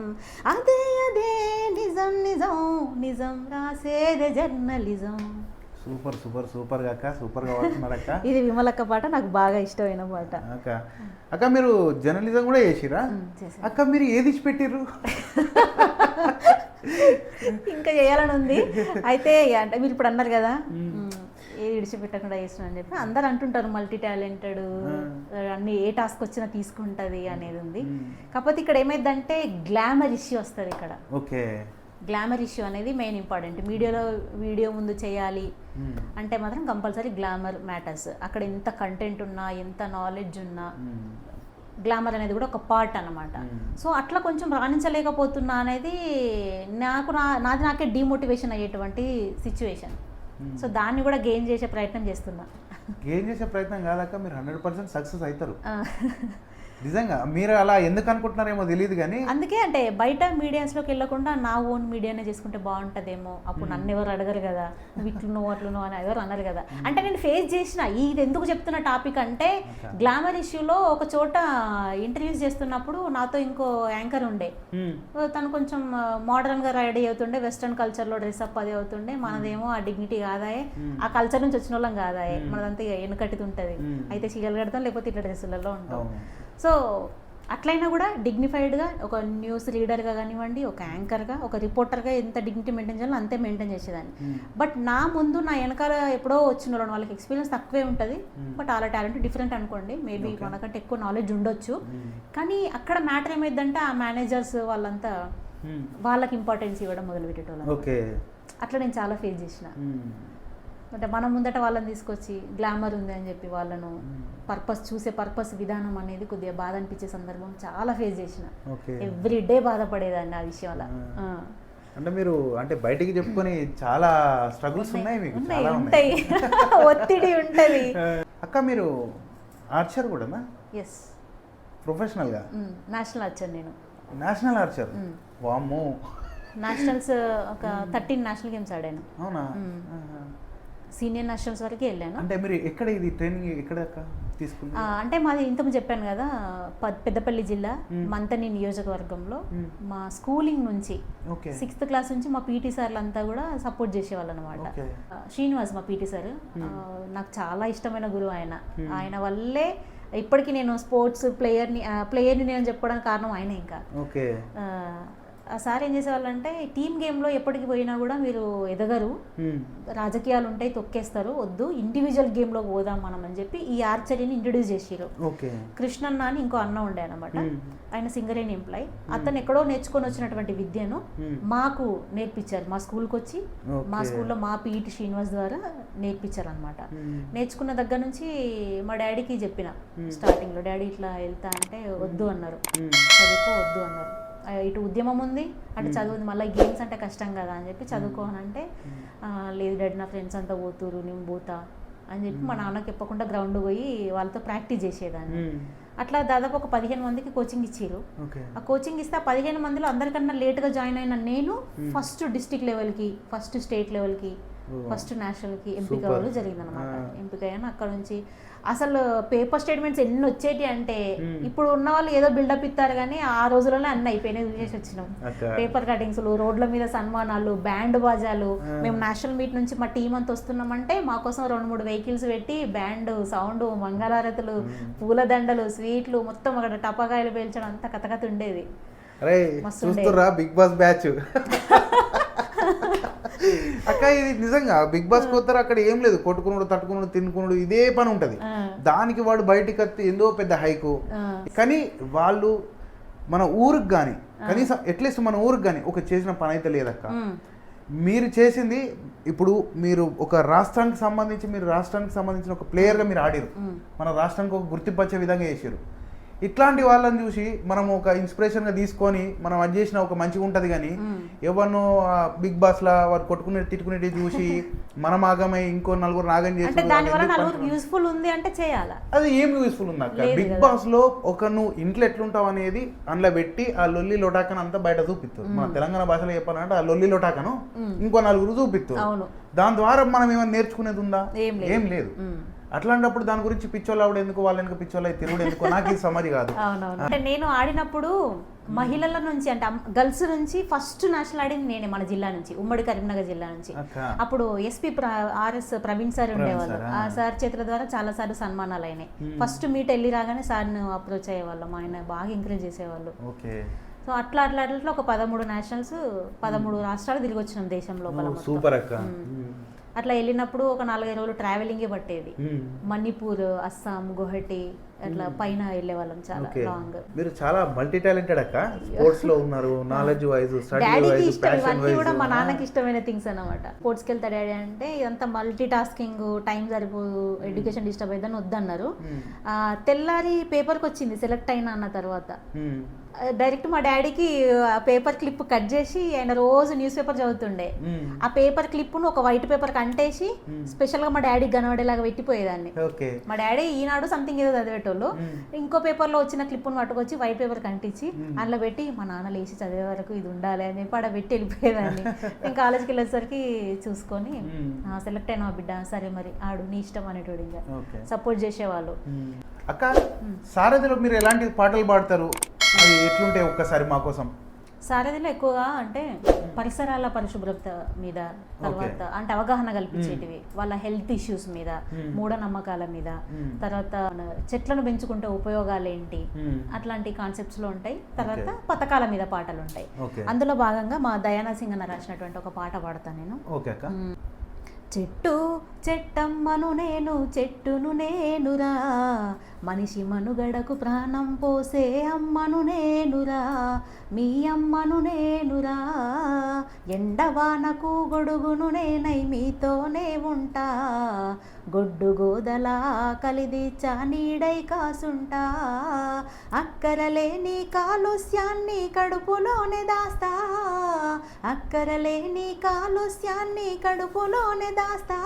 అదే అదే నిజం నిజం నిజం రాసేదే జర్నలిజం. సూపర్ సూపర్ సూపర్ అక్క, సూపర్గా వాడుతున్నారు అక్క. ఇది విమలక్క పాట, నాకు బాగా ఇష్టమైన పాట. అక్క మీరు జర్నలిజం కూడా చేసిరా అక్క? మీరు ఏది పెట్టిర్రు? ఇంకా చేయాలని ఉంది. అయితే అంటే మీరు ఇప్పుడు అన్నారు కదా ఏది విడిచిపెట్టకుండా చేస్తున్నా అని చెప్పి, అందరు అంటుంటారు మల్టీ టాలెంటెడ్, అన్ని ఏ టాస్క్ వచ్చినా తీసుకుంటుంది అనేది ఉంది. కాకపోతే ఇక్కడ ఏమైందంటే గ్లామర్ ఇష్యూ వస్తుంది ఇక్కడ. ఓకే, గ్లామర్ ఇష్యూ అనేది మెయిన్ ఇంపార్టెంట్. వీడియో ముందు చేయాలి అంటే మాత్రం కంపల్సరీ గ్లామర్ మ్యాటర్స్. అక్కడ ఎంత కంటెంట్ ఉన్నా, ఎంత నాలెడ్జ్ ఉన్నా, గ్లామర్ అనేది కూడా ఒక పార్ట్ అనమాట. సో అట్లా కొంచెం రాణించలేకపోతున్నా అనేది నాది నాకే డిమోటివేషన్ అయ్యేటువంటి సిచ్యువేషన్. సో దాన్ని కూడా గెయిన్ చేసే ప్రయత్నం చేస్తున్నా. గెయిన్ చేసే ప్రయత్నం కాదాక మీరు 100% సక్సెస్ అవుతారు. నిజంగా మీరు అలా ఎందుకు అనుకుంటున్నారేమో తెలియదు కానీ, అందుకే అంటే బయట మీడియాస్లోకి వెళ్ళకుండా నా ఓన్ మీడియానే చేసుకుంటే బాగుంటుందేమో, అప్పుడు నన్ను ఎవరు అడగరు కదా, నువ్వు ఇట్లున్నావు అట్లున్నావు అని ఎవరు అన్నారు కదా. అంటే నేను ఫేస్ చేసిన ఇది ఎందుకు చెప్తున్న టాపిక్ అంటే, గ్లామర్ ఇష్యూలో ఒక చోట ఇంటర్వ్యూస్ చేస్తున్నప్పుడు నాతో ఇంకో యాంకర్ ఉండే, తను కొంచెం మోడర్న్గా రెడీ అవుతుండే, వెస్ట్రన్ కల్చర్లో డ్రెస్అప్ అది అవుతుండే, మనదేమో ఆ డిగ్నిటీ కాదాయే, ఆ కల్చర్ నుంచి వచ్చిన వాళ్ళం కాదాయే, మనదంతా వెనుకటిది ఉంటుంది, అయితే చీరలు కడతాం లేకపోతే ఇట్లా డ్రెస్సులలో ఉంటాం. సో అట్లయినా కూడా డిగ్నిఫైడ్గా ఒక న్యూస్ రీడర్గా కానివ్వండి, ఒక యాంకర్గా, ఒక రిపోర్టర్గా ఎంత డిగ్నిటీ మెయింటైన్ చేయాలో అంతే మెయింటైన్ చేసేదాన్ని. బట్ నా ముందు నా వెనకాల ఎప్పుడో వచ్చిన వాళ్ళకి ఎక్స్పీరియన్స్ తక్కువే ఉంటుంది, బట్ వాళ్ళ టాలెంట్ డిఫరెంట్ అనుకోండి, మేబీ మనకంటే ఎక్కువ నాలెడ్జ్ ఉండొచ్చు. కానీ అక్కడ మ్యాటర్ ఏమైందంటే ఆ మేనేజర్స్ వాళ్ళంతా వాళ్ళకి ఇంపార్టెన్స్ ఇవ్వడం మొదలుపెట్టేటోళ్ళు. అట్లా నేను చాలా ఫేస్ చేసిన. అంటే మనం ముందట వాళ్ళని తీసుకొచ్చి గ్లామర్ ఉంది అని చెప్పి వాళ్ళను పర్పస్ విధానం అనేది కొద్దిగా బాధ అనిపించే సందర్భం చాలా ఫేస్ చేసిన. ఎవ్రీడే బాధపడేదాన్ని ఆ విషయం వల్ల. అంటే మీరు అంటే బయటికి చెప్పుకొని చాలా స్ట్రగుల్స్ ఉన్నాయి మీకు? ఉంటాయి, ఒత్తిడి ఉంటుంది. అక్క మీరు ఆర్చర్ కూడానా? ఎస్, ప్రొఫెషనల్గా నేషనల్ ఆర్చర్. నేను నేషనల్ ఆర్చర్? వామ్మో. నేషనల్స్ ఒక 13 నేషనల్ గేమ్స్ ఆడాను. అవునా? సీనియర్ నేషనల్స్ వరకు వెళ్ళాను. అంటే మీరు ఎక్కడ ఇది ట్రైనింగ్ ఎక్కడ తీసుకున్నారు? అంటే మాది ఇంతకు చెప్పాను కదా, పెద్దపల్లి జిల్లా మంతని నియోజకవర్గంలో. మా స్కూలింగ్ నుంచి 6th క్లాస్ నుంచి మా పీటీ సార్లు అంతా కూడా సపోర్ట్ చేసేవాళ్ళు అనమాట. శ్రీనివాస్ మా పీటీ సార్ నాకు చాలా ఇష్టమైన గురువు. ఆయన వల్లే ఇప్పటికీ నేను స్పోర్ట్స్ ప్లేయర్ని నేను చెప్పుకోవడానికి కారణం ఆయన. ఇంకా ఆ సార్ ఏం చేసేవాళ్ళంటే, టీమ్ గేమ్లో ఎప్పటికి పోయినా కూడా మీరు ఎదగరు, రాజకీయాలు ఉంటాయి తొక్కేస్తారు, వద్దు ఇండివిజువల్ గేమ్లో పోదాం మనం అని చెప్పి ఈ ఆర్చరీని ఇంట్రడ్యూస్ చేసిరు. కృష్ణన్న అని ఇంకో అన్న ఉండే అనమాట, ఆయన సింగరేణి ఎంప్లాయ్. అతను ఎక్కడో నేర్చుకొని వచ్చినటువంటి విద్యను మాకు నేర్పించారు. మా స్కూల్కి వచ్చి మా స్కూల్లో మా పీఈటీ శ్రీనివాస్ ద్వారా నేర్పించారు అనమాట. నేర్చుకున్న దగ్గర నుంచి మా డాడీకి చెప్పిన స్టార్టింగ్లో, డాడీ ఇట్లా వెళ్తా అంటే వద్దు అన్నారు, చదువుకో వద్దు అన్నారు. ఇటు ఉద్యమం ఉంది, అటు చదువు, మళ్ళీ గేమ్స్ అంటే కష్టం కదా అని చెప్పి చదువుకోనంటే, లేదు డాడీ నా ఫ్రెండ్స్ అంతా పోతురు, నేను పోతా అని చెప్పి మా నాన్నకి చెప్పకుండా గ్రౌండ్ పోయి వాళ్ళతో ప్రాక్టీస్ చేసేదాన్ని. అట్లా దాదాపు ఒక 15 మందికి కోచింగ్ ఇచ్చారు. ఆ కోచింగ్ ఇస్తే 15 మందిలో అందరికన్నా లేట్గా జాయిన్ అయిన నేను ఫస్ట్ డిస్ట్రిక్ట్ లెవెల్కి, ఫస్ట్ స్టేట్ లెవెల్కి, ఫస్ట్ నేషనల్కి ఎంపిక అవ్వడం జరిగిందనమాట. ఎంపిక అయ్యాను. అక్కడ నుంచి అసలు పేపర్ స్టేట్మెంట్స్ ఎన్ని వచ్చేటి అంటే ఇప్పుడు ఉన్న వాళ్ళు ఏదో బిల్డప్ ఇస్తారు కానీ ఆ రోజుల్లోనే అన్ని అయిపోయినాయి, చూసేసి వచ్చినాం. పేపర్ కటింగ్స్లు, రోడ్ల మీద సన్మానాలు, బ్యాండ్ బాజాలు. మేము నేషనల్ మీట్ నుంచి మా టీం అంతా వస్తున్నామంటే మా కోసం 2-3 వెహికల్స్ పెట్టి బ్యాండ్, సౌండ్, మంగళారతులు, పూలదండలు, స్వీట్లు, మొత్తం అక్కడ టపాకాయలు పేల్చడం అంత కథ ఉండేది. బిగ్ బాస్ బ్యాచ్ అక్క ఇది నిజంగా బిగ్ బాస్ కొత్తరు అక్కడ ఏం లేదు, కొట్టుకున్నాడు, తట్టుకున్నాడు, తినుకున్నాడు, ఇదే పని ఉంటది. దానికి వాడు బయటికి వస్తే ఎంతో పెద్ద హైకు. కానీ వాళ్ళు మన ఊరికి కానీ కనీసం అట్లీస్ట్ మన ఊరికి కానీ ఒక చేసిన పని అయితే లేదక్క. మీరు చేసింది ఇప్పుడు మీరు ఒక రాష్ట్రానికి సంబంధించిన ఒక ప్లేయర్గా మీరు ఆడారు, మన రాష్ట్రానికి ఒక గుర్తింపు వచ్చే విధంగా చేశారు. ఇట్లాంటి వాళ్ళని చూసి మనం ఒక ఇన్స్పిరేషన్గా తీసుకొని మనం అది చేసిన ఒక మంచిగా ఉంటుంది. కానీ ఎవరినో బిగ్ బాస్లా వారు కొట్టుకునే తిట్టుకునేది చూసి మనం ఆగమై ఇంకో నలుగురు నాగం చేసి యూస్ఫుల్ ఉంది అంటే చేయాలి. అది ఏం యూస్ఫుల్ ఉంది అక్క? బిగ్ బాస్ లో ఒక నువ్వు ఇంట్లో ఎట్లుంటావు అనేది అందులో పెట్టి ఆ లొల్లి లొటాకను అంతా బయట చూపిస్తారు. మన తెలంగాణ భాషలో చెప్పాలంటే ఆ లొల్లి లొటాకను ఇంకో నలుగురు చూపిస్తారు. దాని ద్వారా మనం ఏమైనా నేర్చుకునేది ఉందా? ఏం లేదు. అట్లాంటప్పుడు దాని గురించి పిచ్చోళ్ళు ఆవిడ ఎందుకు, వాళ్ళ వెనక పిచ్చోళ్ళు తిరుగుడు ఎందుకు, నాకు ఇది సమరి కాదు. అంటే నేను ఆడినప్పుడు మహిళల నుంచి అంటే గర్ల్స్ నుంచి ఫస్ట్ నేషనల్ ఆడింది నేనే, మన జిల్లా నుంచి, ఉమ్మడి కరీంనగర్ జిల్లా నుంచి. అప్పుడు ఎస్పీ ఆర్ఎస్ ప్రవీణ్ సార్ ఉండేవాళ్ళు. ఆ సార్ చేతుల ద్వారా చాలా సార్లు సన్మానాలు అయినాయి. ఫస్ట్ మీట్ వెళ్ళి రాగానే సార్ని అప్రోచ్ అయ్యేవాళ్ళం, ఆయన బాగా ఎంకరేజ్ చేసేవాళ్ళు. సో అట్లా ఒక 13 నేషనల్స్, 13 రాష్ట్రాలు తిరిగి వచ్చినాం దేశం లోపల. సూపర్ అక్క. అట్లా వెళ్ళినప్పుడు ఒక 4-5 రోజులు ట్రావెలింగే పట్టేది. మణిపూర్, అస్సాం, గువాహటి అట్లా పైన వెళ్ళే వాళ్ళం. చాలా లాంగ్. మీరు చాలా మల్టీ టాలెంటెడ్ అక్క. స్పోర్ట్స్ లో ఉన్నారు, knowledge wise, study wise, passion wise. కూడా మా నాన్నకి ఇష్టమైన థింగ్స్ అన్నమాట. స్పోర్ట్స్ కి వెళ్తాడు డాడీ అంటే ఇదంతా మల్టీ టాస్కింగ్, టైం సరిపోదు, ఎడ్యుకేషన్ డిస్టర్బ్ అయ్యిందని వద్దన్నారు. తెల్లారి పేపర్కి వచ్చింది సెలెక్ట్ అయినా అన్న తర్వాత డైరెక్ట్ మా డాడీకి ఆ పేపర్ క్లిప్ కట్ చేసి, ఆయన రోజు న్యూస్ పేపర్ చదువుతుండే, ఆ పేపర్ క్లిప్ను ఒక వైట్ పేపర్ కంటేసి స్పెషల్ గా మా డాడీకి కనబడేలాగా పెట్టిపోయేదాన్ని. మా డాడీ ఈనాడు సంథింగ్ ఏదో చదివేటోళ్ళు, ఇంకో పేపర్ లో వచ్చిన క్లిప్ను పట్టుకొచ్చి వైట్ పేపర్ కంటించి అందులో పెట్టి మా నాన్న లేచి చదివే వరకు ఇది ఉండాలి అని చెప్పి ఆడ పెట్టి వెళ్ళిపోయేదాన్ని. నేను కాలేజ్కి వెళ్ళేసరికి చూసుకొని సెలెక్ట్ అయినా బిడ్డ, సరే మరి ఆడు నీ ఇష్టం అనేటోడు, ఇంకా సపోర్ట్ చేసేవాళ్ళు. అక్క సారథిలో మీరు ఎలాంటి పాటలు పాడతారు, అది ఎట్లుంటే ఒక్కసారి మా కోసం? సారథిలో ఎక్కువగా అంటే పరిసరాల పరిశుభ్రత మీద, తర్వాత అంటే అవగాహన కల్పించేటివి, వాళ్ళ హెల్త్ ఇష్యూస్ మీద, మూఢనమ్మకాల మీద, తర్వాత చెట్లను పెంచుకుంటే ఉపయోగాలు ఏంటి, అట్లాంటి కాన్సెప్ట్స్ లో ఉంటాయి. తర్వాత పథకాల మీద పాటలు ఉంటాయి. అందులో భాగంగా మా దయానా సింగ్ అన్న రాసినటువంటి ఒక పాట పాడతాను నేను. చెట్టు చెట్టమ్మను నేను, చెట్టును నేనురా, మనిషి మనుగడకు ప్రాణం పోసే అమ్మను నేనురా, మీ అమ్మను నేనురా, ఎండవానకు గొడుగును నేనై మీతోనే ఉంటా, గొడ్డు గోదలా కలిదిచ్చా నీడై కాసుంటా, అక్కరలేని కాలుష్యాన్ని కడుపులోనే దాస్తా, అక్కరలేని కాలుష్యాన్ని కడుపులోనే దాస్తా,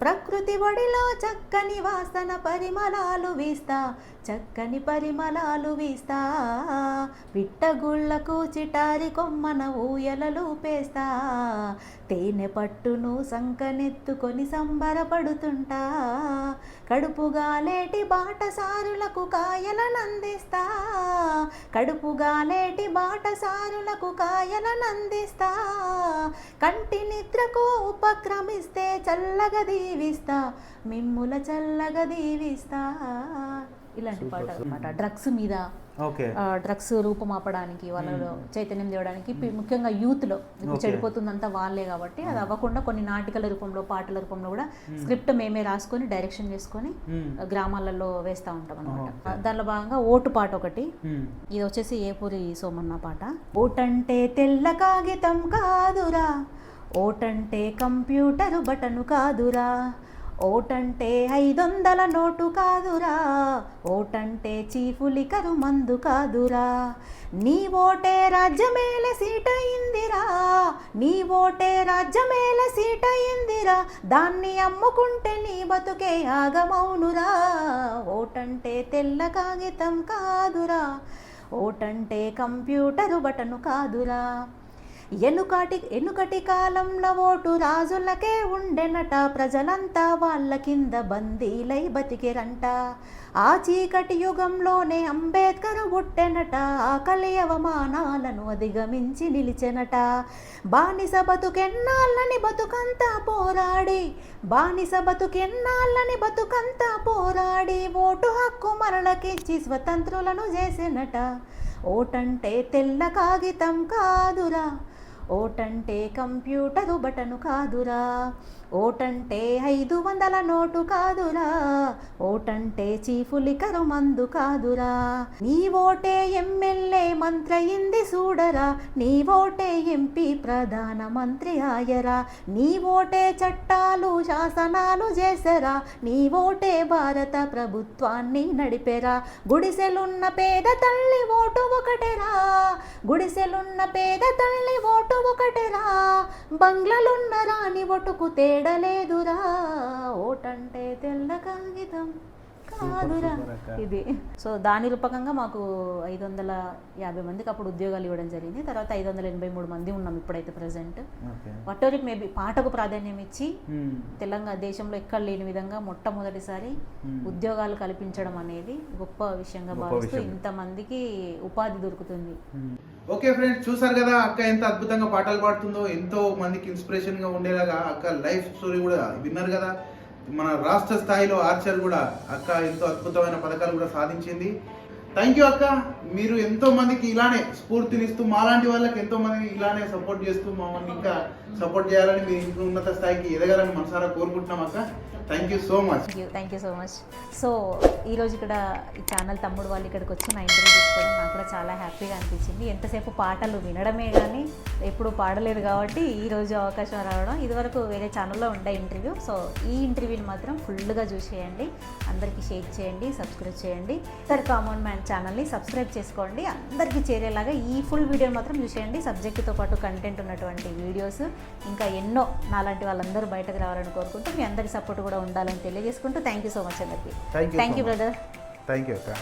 ప్రకృతి ఒడిలో చక్కని వాసన పరిమళాలు వీస్తా, చక్కని పరిమళాలు వీస్తా, పిట్టగుళ్లకు చిటారి కొమ్మన ఊయలలు పేస్తా, తేనె పట్టును సంకనెత్తుకొని సంబరపడుతుంటా, కడుపుగాలేటి బాటసారులకు కాయలనందిస్తా, కడుపుగాలేటి బాటసారులకు కాయలనందిస్తా, కంటి నిద్రకు ఉపక్రమిస్తే చల్లగా దీవిస్తా, మిమ్ముల చల్లగా దీవిస్తా. ఇలాంటి పాట అన్నమాట. డ్రగ్స్ మీద, డ్రగ్స్ రూపమాపడానికి, వాళ్ళలో చైతన్యం తేవడానికి, ముఖ్యంగా యూత్లో ఇప్పుడు చెడిపోతుందంతా వాళ్ళే కాబట్టి అది అవ్వకుండా కొన్ని నాటికల రూపంలో, పాటల రూపంలో కూడా స్క్రిప్ట్ మేమే రాసుకొని డైరెక్షన్ చేసుకొని గ్రామాలలో వేస్తూ ఉంటాం అనమాట. దానిలో భాగంగా ఓటు పాట ఒకటి, ఇది వచ్చేసి ఏపూరి సోమన్న పాట. ఓటంటే తెల్ల కాగితం కాదురా, ఓటంటే కంప్యూటర్ బటను కాదురా, ఓటంటే 500 నోటు కాదురా, ఓటంటే చీఫు లికరు మందు కాదురా, నీ ఓటే రాజ్యమేల సీట్ అయిందిరా, నీ ఓటే రాజ్యమేల సీట్ అయిందిరా, దాన్ని అమ్ముకుంటే నీ బతుకే ఆగమౌనురా, ఓటంటే తెల్ల కాగితం కాదురా, ఓటంటే కంప్యూటరు బటను కాదురా. ఎనుకటి కాలంలో ఓటు రాజులకే ఉండెనట, ప్రజలంతా వాళ్ళ కింద బందీలై బతికిరంట, ఆ చీకటి యుగంలోనే అంబేద్కర్ పుట్టెనట, ఆకలి అవమానాలను అధిగమించి నిలిచెనట, బానిస బతుకెన్నాళ్ళని బతుకంతా పోరాడి, బానిస బతుకెన్నాళ్ళని బతుకంతా పోరాడి, ఓటు హక్కు మరలకిచ్చి స్వతంత్రులను చేసెనట, ఓటంటే తెల్ల కాగితం కాదురా, ఓటంటే కంప్యూటరు బటను కాదురా, ఓటంటే 500 నోటు కాదురా, ఓటంటే చీఫు లికరు మందు కాదురా, నీ ఓటే ఎమ్మెల్యే మంత్రయింది చూడరా, నీ ఓటే ఎంపీ ప్రధాన మంత్రి ఆయరా, నీ ఓటే చట్టాలు శాసనాలు చేసరా, నీ ఓటే భారత ప్రభుత్వాన్ని నడిపెరా, గుడిసెలున్న పేద తల్లి ఓటు ఒకటేరా, గుడిసెలున్న పేద తల్లి ఓటు ఒకటేరా, బంగ్లాలున్న రాని ఓటుకు తేడలేదురా, ఓటంటే తెల్ల కాగితం కాదురా. ఇది సో దాని రూపకంగా మాకు 550 మందికి అప్పుడు ఉద్యోగాలు ఇవ్వడం జరిగింది. తర్వాత 583 మంది ఉన్నాం ఇప్పుడైతే ప్రజెంట్. వాటెవర్ మేబీ పాటకు ప్రాధాన్యం ఇచ్చి తెలంగాణ దేశంలో ఎక్కడ లేని విధంగా మొట్టమొదటిసారి ఉద్యోగాలు కల్పించడం అనేది గొప్ప విషయంగా భావిస్తూ ఇంతమందికి ఉపాధి దొరుకుతుంది. ఓకే ఫ్రెండ్స్, చూసారు కదా అక్క ఎంత అద్భుతంగా పాటలు పాడుతుందో, ఎంతో మందికి ఇన్స్పిరేషన్ గా ఉండేలాగా అక్క లైఫ్ స్టోరీ కూడా విన్నారు కదా. మన రాష్ట్ర స్థాయిలో ఆర్చర్ కూడా అక్క ఎంతో అద్భుతమైన పథకాలు కూడా సాధించింది. థ్యాంక్ యూ అక్క, మీరు ఎంతో మందికి ఇలానే స్ఫూర్తినిస్తూ మాలాంటి వాళ్ళకి ఎంతో మందికి ఇలానే సపోర్ట్ చేస్తూ మమ్మల్ని ఇంకా సపోర్ట్ చేయాలని, మీరు ఇంకా ఉన్నత స్థాయికి ఎదగాలని మనసారా కోరుకుంటున్నాం అక్క. Thank you so much. Thank you so much. So ఈరోజు ఇక్కడ ఈ ఛానల్ తమ్ముడు వాళ్ళు ఇక్కడికి వచ్చి నా ఇంటర్వ్యూ తీసుకోవడం నాకు కూడా చాలా హ్యాపీగా అనిపించింది. ఎంతసేపు పాటలు వినడమే కానీ ఎప్పుడు పాడలేదు కాబట్టి ఈరోజు అవకాశం రావడం. ఇదివరకు వేరే ఛానల్లో ఉండే ఇంటర్వ్యూ. సో ఈ ఇంటర్వ్యూని మాత్రం ఫుల్గా చూసేయండి, అందరికీ షేర్ చేయండి, సబ్స్క్రైబ్ చేయండి. కామన్ మ్యాన్ ఛానల్ని సబ్స్క్రైబ్ చేసుకోండి, అందరికీ చేరేలాగా ఈ ఫుల్ వీడియోని మాత్రం చూసేయండి. సబ్జెక్టుతో పాటు కంటెంట్ ఉన్నటువంటి వీడియోస్ ఇంకా ఎన్నో నాలాంటి వాళ్ళందరూ బయటకు రావాలని కోరుకుంటూ మీ అందరి సపోర్ట్ కూడా ఉండాలని తెలియజేసుకుంటూ థ్యాంక్ యూ సో మచ్ అందరికీ. Thank you brother. Thank you అక్క.